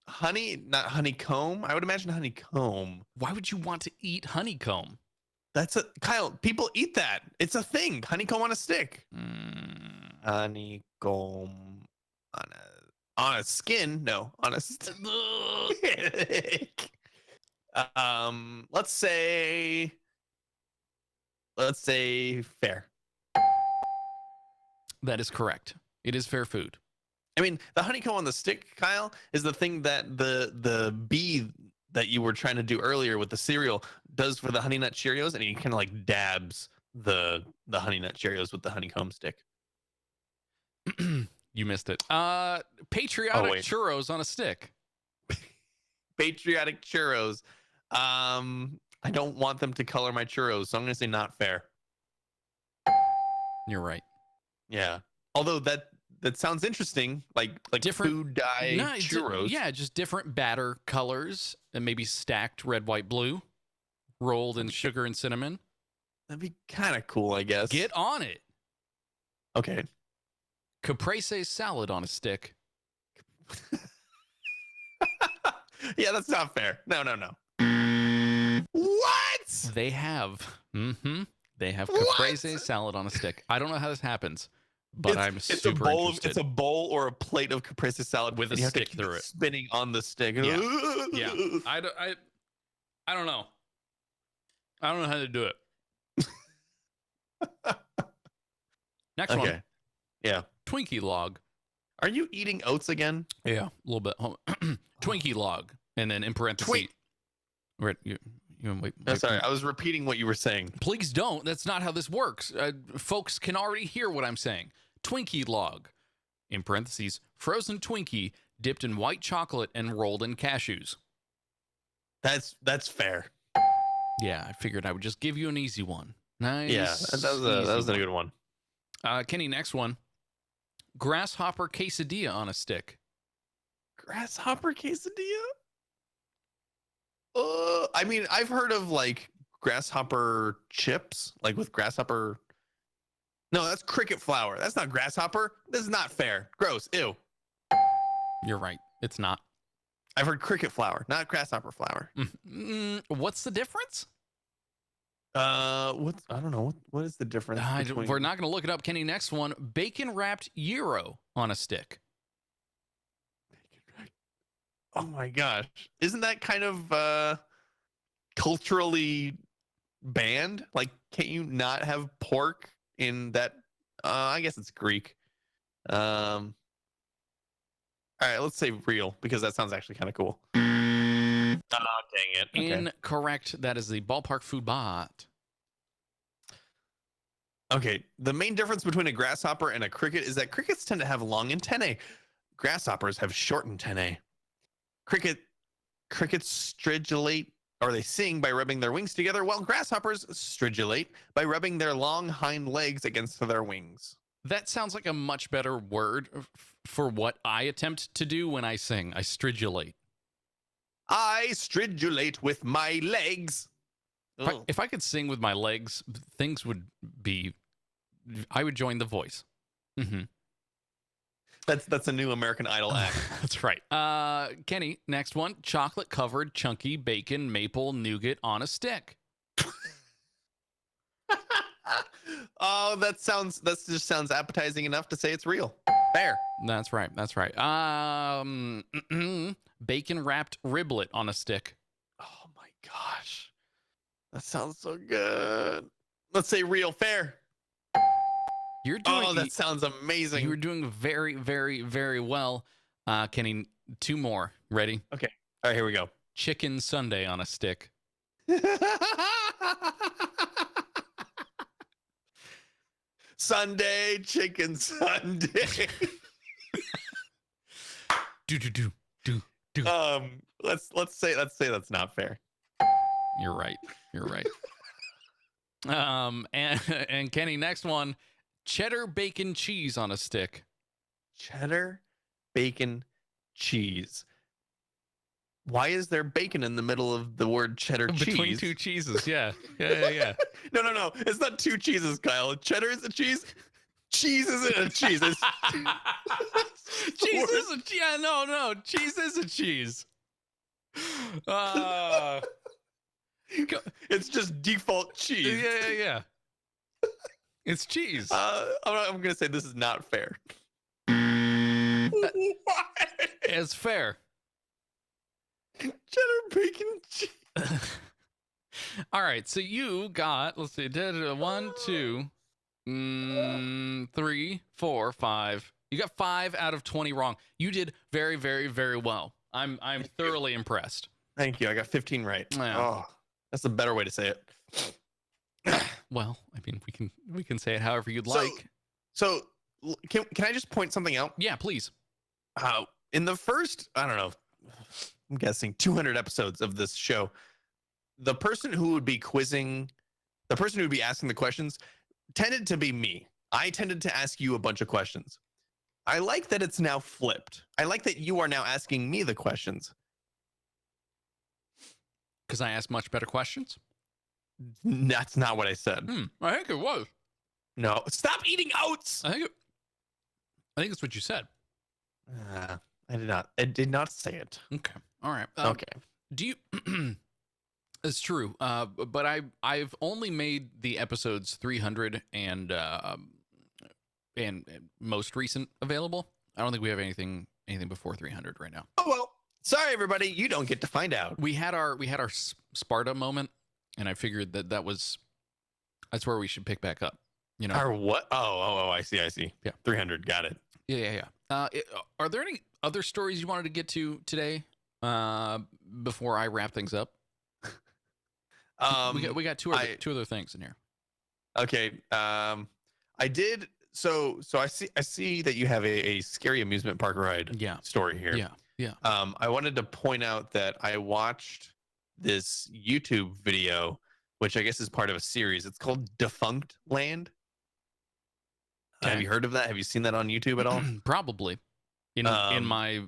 Honey, not honeycomb. I would imagine honeycomb. Why would you want to eat honeycomb? That's a Kyle. People eat that. It's a thing. Honeycomb on a stick. Honeycomb on a skin. No, on a stick. Let's say fair. That is correct. It is fair food. I mean, the honeycomb on the stick, Kyle, is the thing that the bee that you were trying to do earlier with the cereal does for the Honey Nut Cheerios, and he kind of like dabs the Honey Nut Cheerios with the honeycomb stick. You missed it. Patriotic wait. churros on a stick. Patriotic churros. I don't want them to color my churros, so I'm gonna say not fair. You're right. Yeah. Although that sounds interesting, like Different- food dye No, it's- churros. yeah, just different batter colors and maybe stacked red, white, blue, rolled in sugar and cinnamon. That'd be kind of cool, I guess. Get on it. Okay. Caprese salad on a stick. Yeah, that's not fair. No. What? They have. They have What? caprese salad on a stick. I don't know how this happens, but I'm it's super a bowl. interested. It's a bowl or a plate of caprese salad With a and you have to stick keep through it. spinning on the stick. Yeah. I don't know. I don't know how to do it. Next Okay. one. Yeah. Twinkie log. Are you eating oats again? Yeah, a little bit. Twinkie log, and then in parentheses. Wait, you wait. Sorry, I was repeating what you were saying. Please don't. That's not how this works. Folks can already hear what I'm saying. Twinkie log, in parentheses, frozen Twinkie dipped in white chocolate and rolled in cashews. That's fair. Yeah, I figured I would just give you an easy one. Nice. Yeah, that was a good one. Kenny, next one. Grasshopper quesadilla on a stick. Grasshopper quesadilla? I mean, I've heard of like grasshopper chips, like with grasshopper. No, that's cricket flour. That's not grasshopper. This is not fair. Gross. Ew. You're right. It's not. I've heard cricket flour, not grasshopper flour. What's the difference? What? I don't know. What is the difference? We're not going to look it up. Kenny, next one. Bacon wrapped gyro on a stick. Oh my gosh. Isn't that kind of culturally banned? Like, can't you not have pork in that? I guess it's Greek. All right, let's say real because that sounds actually kind of cool. Oh, dang it. Okay. Incorrect. That is the ballpark food bot. Okay, the main difference between a grasshopper and a cricket is that crickets tend to have long antennae. Grasshoppers have short antennae. Crickets stridulate, or they sing by rubbing their wings together, while grasshoppers stridulate by rubbing their long hind legs against their wings. That sounds like a much better word for what I attempt to do when I sing. I stridulate. I stridulate with my legs. If I could sing with my legs, things would be. I would join The Voice. Mm-hmm. That's a new American Idol act. That's right. Kenny, next one. Chocolate covered chunky bacon maple nougat on a stick. Oh, that just sounds appetizing enough to say it's real. Fair. That's right. That's right. Bacon wrapped riblet on a stick. Oh my gosh. That sounds so good. Let's say real. Fair. You're doing. That sounds amazing. You were doing very, very, very well. Kenny, two more. Ready? Okay. All right, here we go. Chicken sundae on a stick. Sunday, chicken Sunday. Do. Let's say that's not fair. You're right. You're right. And Kenny, next one. Cheddar bacon cheese on a stick. Cheddar bacon cheese. Why is there bacon in the middle of the word cheddar cheese? Between two cheeses, yeah. Yeah. No. It's not two cheeses, Kyle. Cheddar is a cheese. Cheese isn't a cheese. It's cheese is a cheese. Yeah, no. Cheese is a cheese. It's just default cheese. Yeah. It's cheese. I'm gonna say this is not fair. It's fair. Cheddar bacon cheese. All right, so you got, let's see, 1, 2, 3, 4, 5. You got 5 out of 20 wrong. You did very, very, very well. I'm thoroughly impressed. Thank you. I got 15 right. Yeah. Oh, that's a better way to say it. Well, I mean, we can say it however you'd like. So can I just point something out? Yeah, please. In the first, I don't know, I'm guessing 200 episodes of this show, the person who would be quizzing, the person who would be asking the questions tended to be me. I tended to ask you a bunch of questions. I like that it's now flipped. I like that you are now asking me the questions. Because I asked much better questions? That's not what I said. I think it was. No. Stop eating oats! I think that's what you said. I did not say it. Okay. All right. Okay. Do you... It's true. But I've only made the episodes 300 and most recent available. I don't think we have anything before 300 right now. Oh, well. Sorry, everybody. You don't get to find out. We had our Sparta moment, and I figured that's where we should pick back up. You know. Our what? Oh, I see. Yeah. 300. Got it. Yeah. Are there any other stories you wanted to get to today before I wrap things up? We got two other things in here. Okay. I did. So I see that you have a scary amusement park ride story here. Yeah. I wanted to point out that I watched this YouTube video, which I guess is part of a series. It's called Defunct Land. Okay. Have you heard of that? Have you seen that on YouTube at all? Probably. In my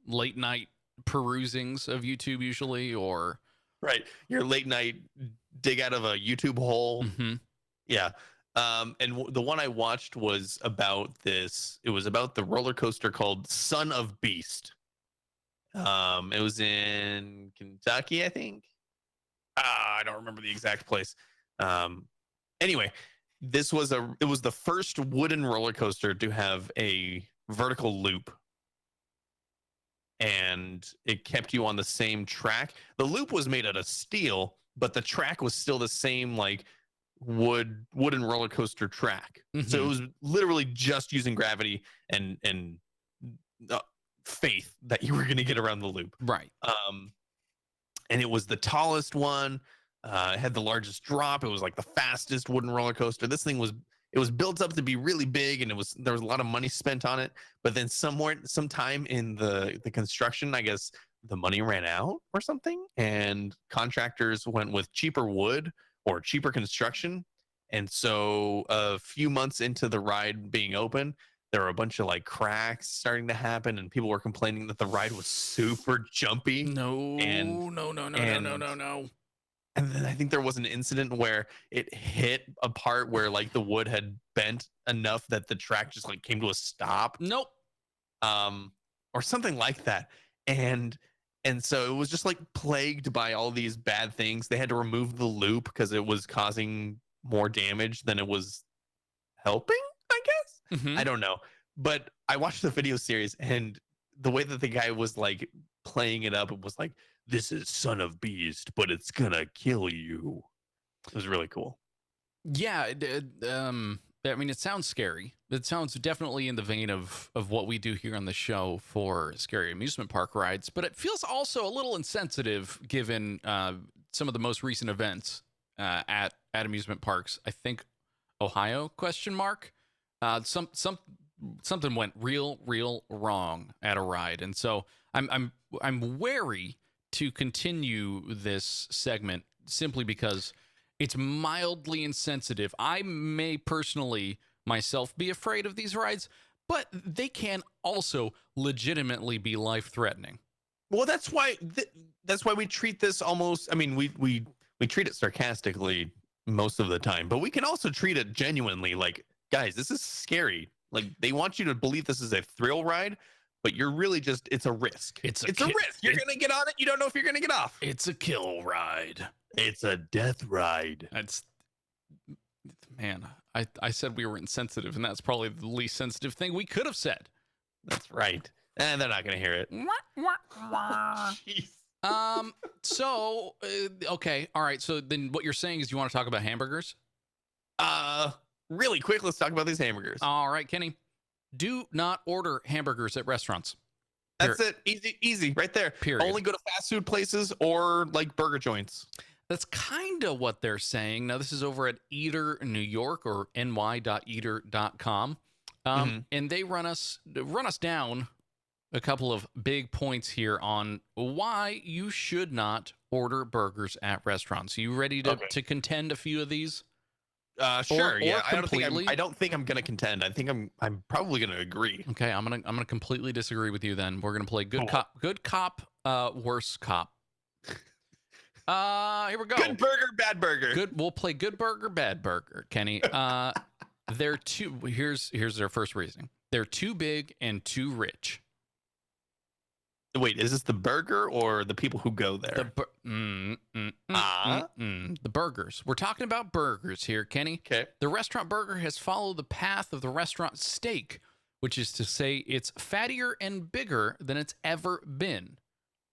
late night perusings of YouTube usually, or Right. Your late night dig out of a YouTube hole. Mhm. Yeah. The one I watched was about this. It was about the roller coaster called Son of Beast. It was in Kentucky, I think. I don't remember the exact place. Anyway, it was the first wooden roller coaster to have a vertical loop, and it kept you on the same track. The loop was made out of steel, but the track was still the same, like wooden roller coaster track. So it was literally just using gravity and faith that you were going to get around the loop. Right. And it was the tallest one. It had the largest drop. It was like the fastest wooden roller coaster. This thing was built up to be really big, and there was a lot of money spent on it. But then sometime in the construction, I guess the money ran out or something, and contractors went with cheaper wood or cheaper construction. And so a few months into the ride being open, there were a bunch of like cracks starting to happen, and people were complaining that the ride was super jumpy. No. And then I think there was an incident where it hit a part where like the wood had bent enough that the track just like came to a stop. Nope. Or something like that. And so it was just like plagued by all these bad things. They had to remove the loop because it was causing more damage than it was helping, I guess. Mhm. I don't know. But I watched the video series, and the way that the guy was like playing it up, it was like, this is Son of Beast, but it's gonna kill you. It was really cool. Yeah. I mean, it sounds scary. It sounds definitely in the vein of what we do here on the show for scary amusement park rides, but it feels also a little insensitive given some of the most recent events at amusement parks. I think Ohio ? Something went real wrong at a ride, and so I'm wary to continue this segment simply because it's mildly insensitive. I may personally myself be afraid of these rides, but they can also legitimately be life-threatening. Well, that's why we treat this almost. I mean, we treat it sarcastically most of the time, but we can also treat it genuinely. Like, guys, this is scary. Like, they want you to believe this is a thrill ride, but you're really it's a risk. It's a risk. You're gonna get on it. You don't know if you're gonna get off. It's a kill ride. It's a death ride. Man, I said we were insensitive, and that's probably the least sensitive thing we could have said. That's right. And they're not gonna hear it. Jeez. So, okay. All right. So then what you're saying is you want to talk about hamburgers? Really quick, let's talk about these hamburgers. All right, Kenny. Do not order hamburgers at restaurants. That's it. Easy, right there. Period. Only go to fast food places or like burger joints. That's kind of what they're saying. Now, this is over at Eater New York, or ny.eater.com. And they run us down a couple of big points here on why you should not order burgers at restaurants. Are you ready to contend a few of these? Sure. Or Yeah. completely? I don't think I'm gonna contend. I think I'm probably gonna agree. Okay, I'm gonna completely disagree with you. Then we're gonna play good cop, worse cop. Here we go. Good burger, bad burger. Good. We'll play good burger, bad burger, Kenny. They're too. Here's their first reasoning. They're too big and too rich. Wait, is this the burger or the people who go there? The burgers. We're talking about burgers here, Kenny. Okay. The restaurant burger has followed the path of the restaurant steak, which is to say it's fattier and bigger than it's ever been.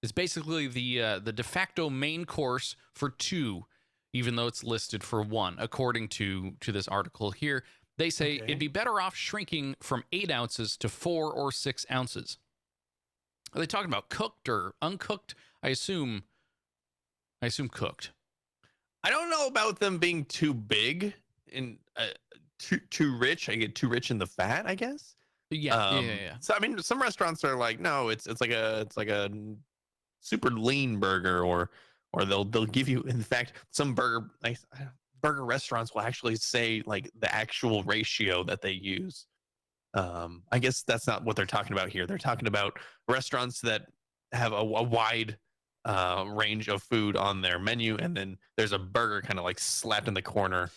It's basically the de facto main course for two, even though it's listed for one, according to this article here. They say it'd be better off shrinking from 8 ounces to 4 or 6 ounces. Are they talking about cooked or uncooked? I assume cooked. I don't know about them being too big and too rich. I get too rich in the fat, I guess. Yeah. So I mean, some restaurants are like, no, it's like a super lean burger, or they'll give you. In fact, some burger restaurants will actually say like the actual ratio that they use. I guess that's not what they're talking about here. They're talking about restaurants that have a wide range of food on their menu, and then there's a burger kind of like slapped in the corner.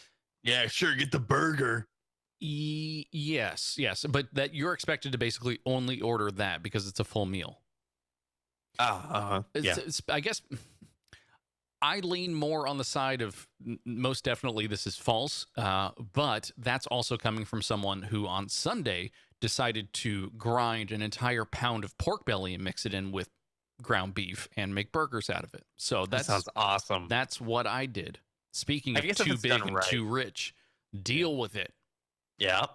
Yeah, sure, get the burger. Yes, but that you're expected to basically only order that because it's a full meal. Yeah. I guess I lean more on the side of most definitely this is false, but that's also coming from someone who on Sunday decided to grind an entire pound of pork belly and mix it in with ground beef and make burgers out of it. So That sounds awesome. That's what I did. Speaking I of guess if too it's big done and right. too rich, deal with it. Yeah.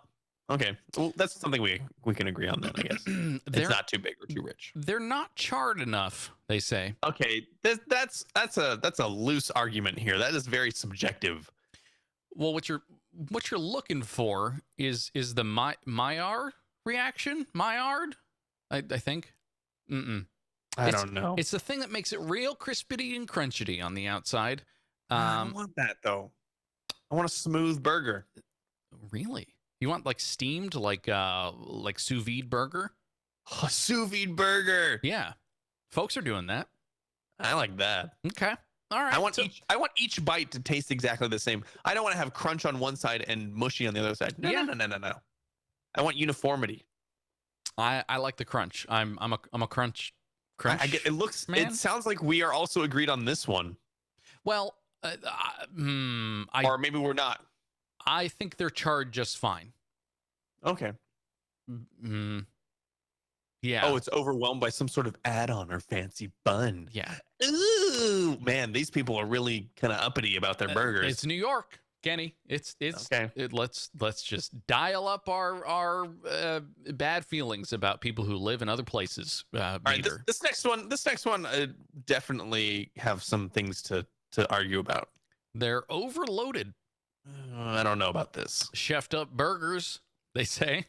Okay. Well, that's something we can agree on then, I guess. It's not too big or too rich. They're not charred enough, they say. Okay. That's a loose argument here. That is very subjective. Well, what you're looking for is the Maillard reaction? Maillard? I think. I don't know. It's the thing that makes it real crispity and crunchity on the outside. I don't want that though. I want a smooth burger. Really? You want like steamed, like sous vide burger? A sous vide burger. Yeah, folks are doing that. I like that. Okay, all right. I want each bite to taste exactly the same. I don't want to have crunch on one side and mushy on the other side. No. I want uniformity. I like the crunch. I'm a crunch. I get it. Looks. Man? It sounds like we are also agreed on this one. Well, or maybe we're not. I think they're charred just fine. Okay. Yeah. Oh, it's overwhelmed by some sort of add-on or fancy bun. Yeah. Ooh, man, these people are really kind of uppity about their burgers. It's New York, Kenny. It's okay. Let's just dial up our bad feelings about people who live in other places. All right, this next one definitely have some things to argue about. They're overloaded. I don't know about this. Chefed up burgers, they say,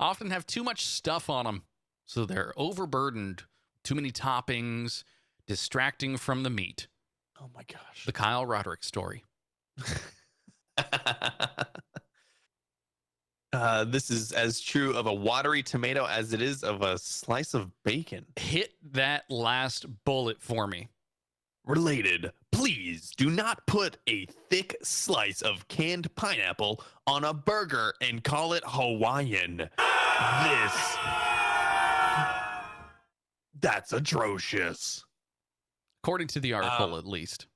often have too much stuff on them. So they're overburdened, too many toppings, distracting from the meat. Oh my gosh. The Kyle Roderick story. This is as true of a watery tomato as it is of a slice of bacon. Hit that last bullet for me. Related, please do not put a thick slice of canned pineapple on a burger and call it Hawaiian. That's atrocious. According to the article, at least.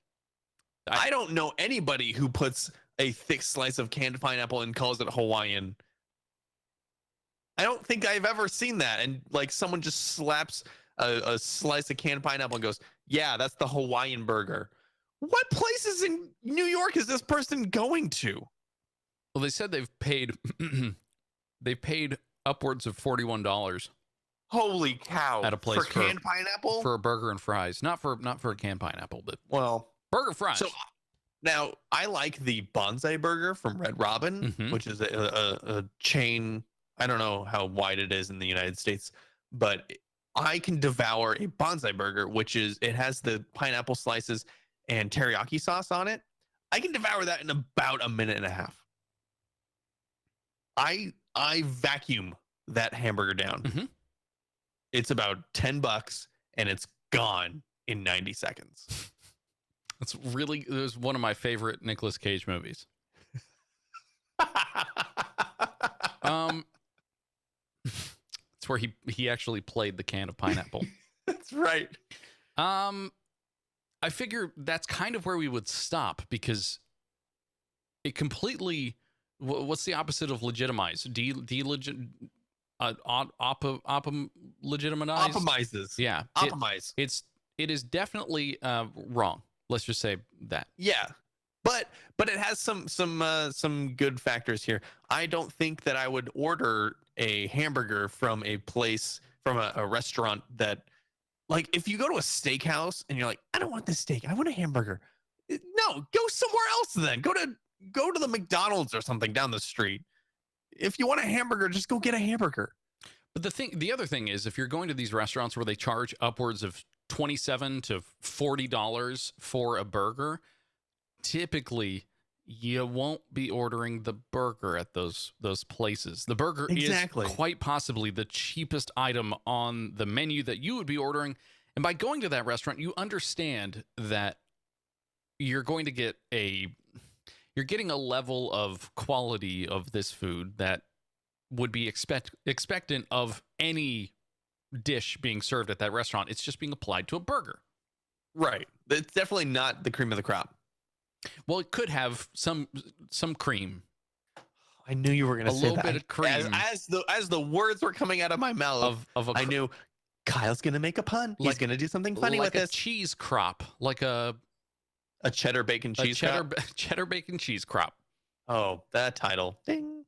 I don't know anybody who puts a thick slice of canned pineapple and calls it Hawaiian. I don't think I've ever seen that. And like someone just slaps a slice of canned pineapple and goes, yeah, that's the Hawaiian burger. What places in New York is this person going to? Well, they said they've paid upwards of $41 Holy cow. at a place for canned pineapple? for a burger and fries. Not for a canned pineapple, but Well, burger fries. so now I like the bonsai burger from Red Robin, Mhm. which is a chain. I don't know how wide it is in the United States, but I can devour a bonsai burger, which is, it has the pineapple slices and teriyaki sauce on it. I can devour that in about a minute and a half. I vacuum that hamburger down. Mhm. It's about $10 and it's gone in 90 seconds. it was one of my favorite Nicolas Cage movies. It's where he actually played the can of pineapple. That's right. I figure that's kind of where we would stop because it completely. What's the opposite of legitimize? Legitimized? Optimizes. Yeah. Optimize. It is definitely wrong. Let's just say that. Yeah. But it has some good factors here. I don't think that I would order a hamburger from a place, from a restaurant that, like, if you go to a steakhouse and you're like, I don't want this steak, I want a hamburger. No, go somewhere else then. Go to the McDonald's or something down the street. If you want a hamburger, just go get a hamburger. But the other thing is, if you're going to these restaurants where they charge upwards of $27 to $40 for a burger, typically you won't be ordering the burger at those places. The burger Exactly. is quite possibly the cheapest item on the menu that you would be ordering. And by going to that restaurant, you understand that you're going to get you're getting a level of quality of this food that would be expectant of any dish being served at that restaurant. It's just being applied to a burger. Right. It's definitely not the cream of the crop. Well, it could have some cream. I knew you were going to A say little that. bit of cream. As the words were coming out of my mouth, I knew Kyle's going to make a pun. He's going to do something funny like with a this. cheese crop, like a cheddar bacon cheese crop. cheddar bacon cheese crop. Oh, that title. Ding.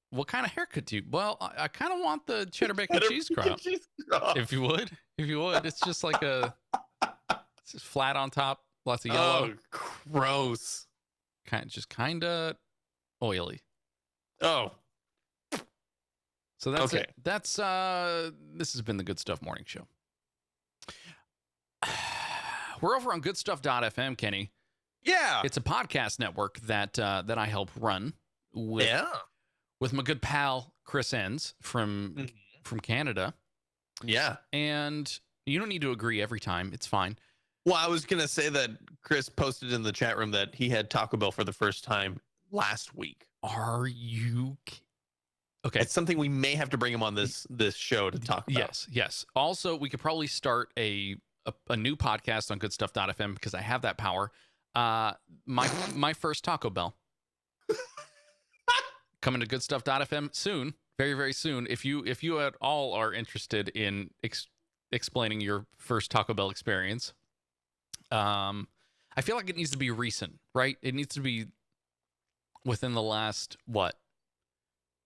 What kind of haircut do you? Well, I kind of want the cheddar bacon cheese crop. If you would, it's just like it's just flat on top, lots of yellow. Oh, gross. Kind of oily. Oh. So that's okay. it. That's this has been the Good Stuff Morning Show. We're over on Goodstuff.fm, Kenny. Yeah. It's a podcast network that I help run with my good pal Chris Enns from Canada. Yeah. And you don't need to agree every time. It's fine. Well, I was going to say that Chris posted in the chat room that he had Taco Bell for the first time last week. Are you okay? It's something we may have to bring him on this show to talk about. Yes. Also, we could probably start a new podcast on Goodstuff.fm because I have that power. My first Taco Bell coming to Goodstuff.fm soon, very, very soon. If you at all are interested in explaining your first Taco Bell experience, I feel like it needs to be recent, right? It needs to be within the last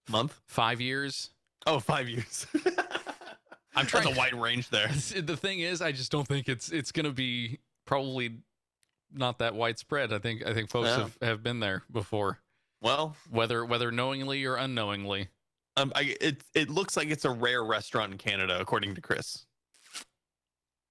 month, 5 years. Oh, 5 years. I'm trying. That's a wide range there. The thing is, I just don't think it's going to be probably not that widespread. I think folks have been there before. Well, whether knowingly or unknowingly. It looks like it's a rare restaurant in Canada, according to Chris.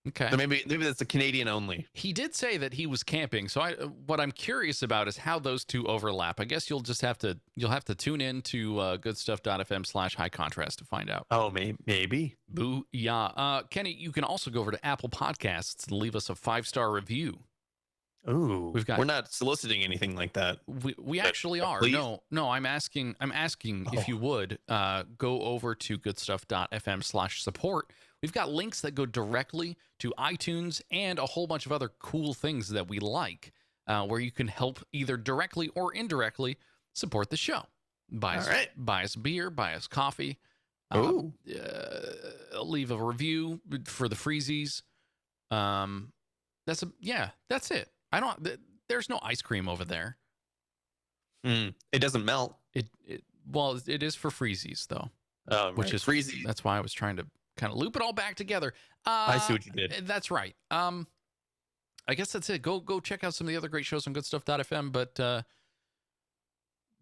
Okay. So maybe that's a Canadian only. He did say that he was camping. So what I'm curious about is how those two overlap. I guess you'll have to tune in to goodstuff.fm/high contrast to find out. Oh, maybe. Booyah. Kenny, you can also go over to Apple Podcasts and leave us a 5-star review. Ooh, we're not soliciting anything like that. We actually are. Please? No, I'm asking if you would go over to goodstuff.fm/support. We've got links that go directly to iTunes and a whole bunch of other cool things that we like, where you can help either directly or indirectly support the show. Buy us beer, buy us coffee. Leave a review for the freezies. That's it. There's no ice cream over there. It doesn't melt. It is for freezies though. Which is freezies. That's why I was trying to kind of loop it all back together. I see what you did. That's right. I guess that's it. Go check out some of the other great shows on Goodstuff.fm.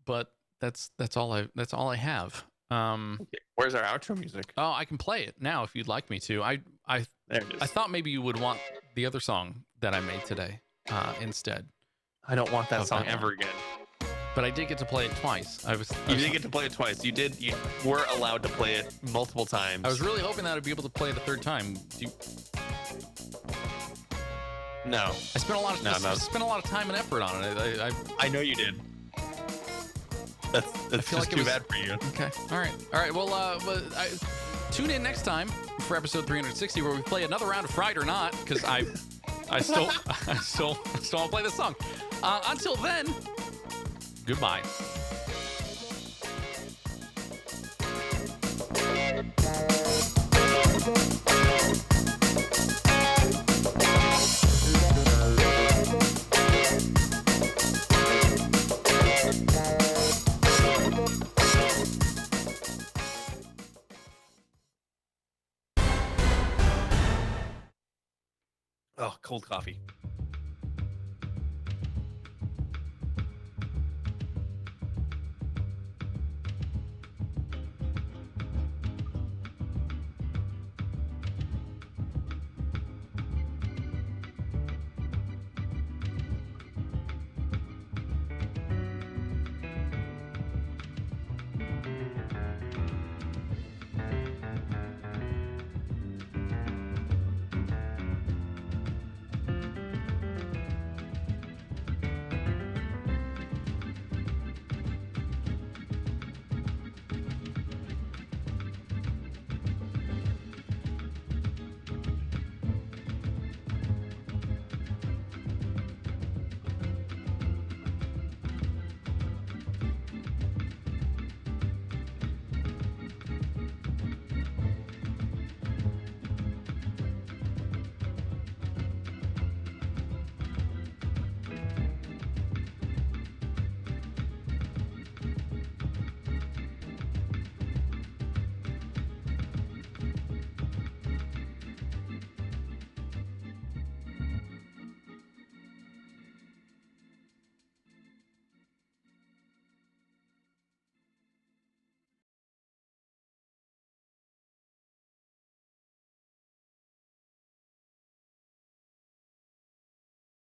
But that's all I have. Okay. Where's our outro music? Oh, I can play it now if you'd like me to. There it is. I thought maybe you would want the other song that I made today instead. I don't want that song ever again. But I did get to play it twice. You did get to play it twice. You were allowed to play it multiple times. I was really hoping that I'd be able to play it a third time. No. I spent a lot of time and effort on it. I know you did. That's just too bad for you. Okay. All right. Well, tune in next time for episode 360, where we play another round of Fried or Not, because I still want to play this song. Until then, goodbye. Oh, cold coffee.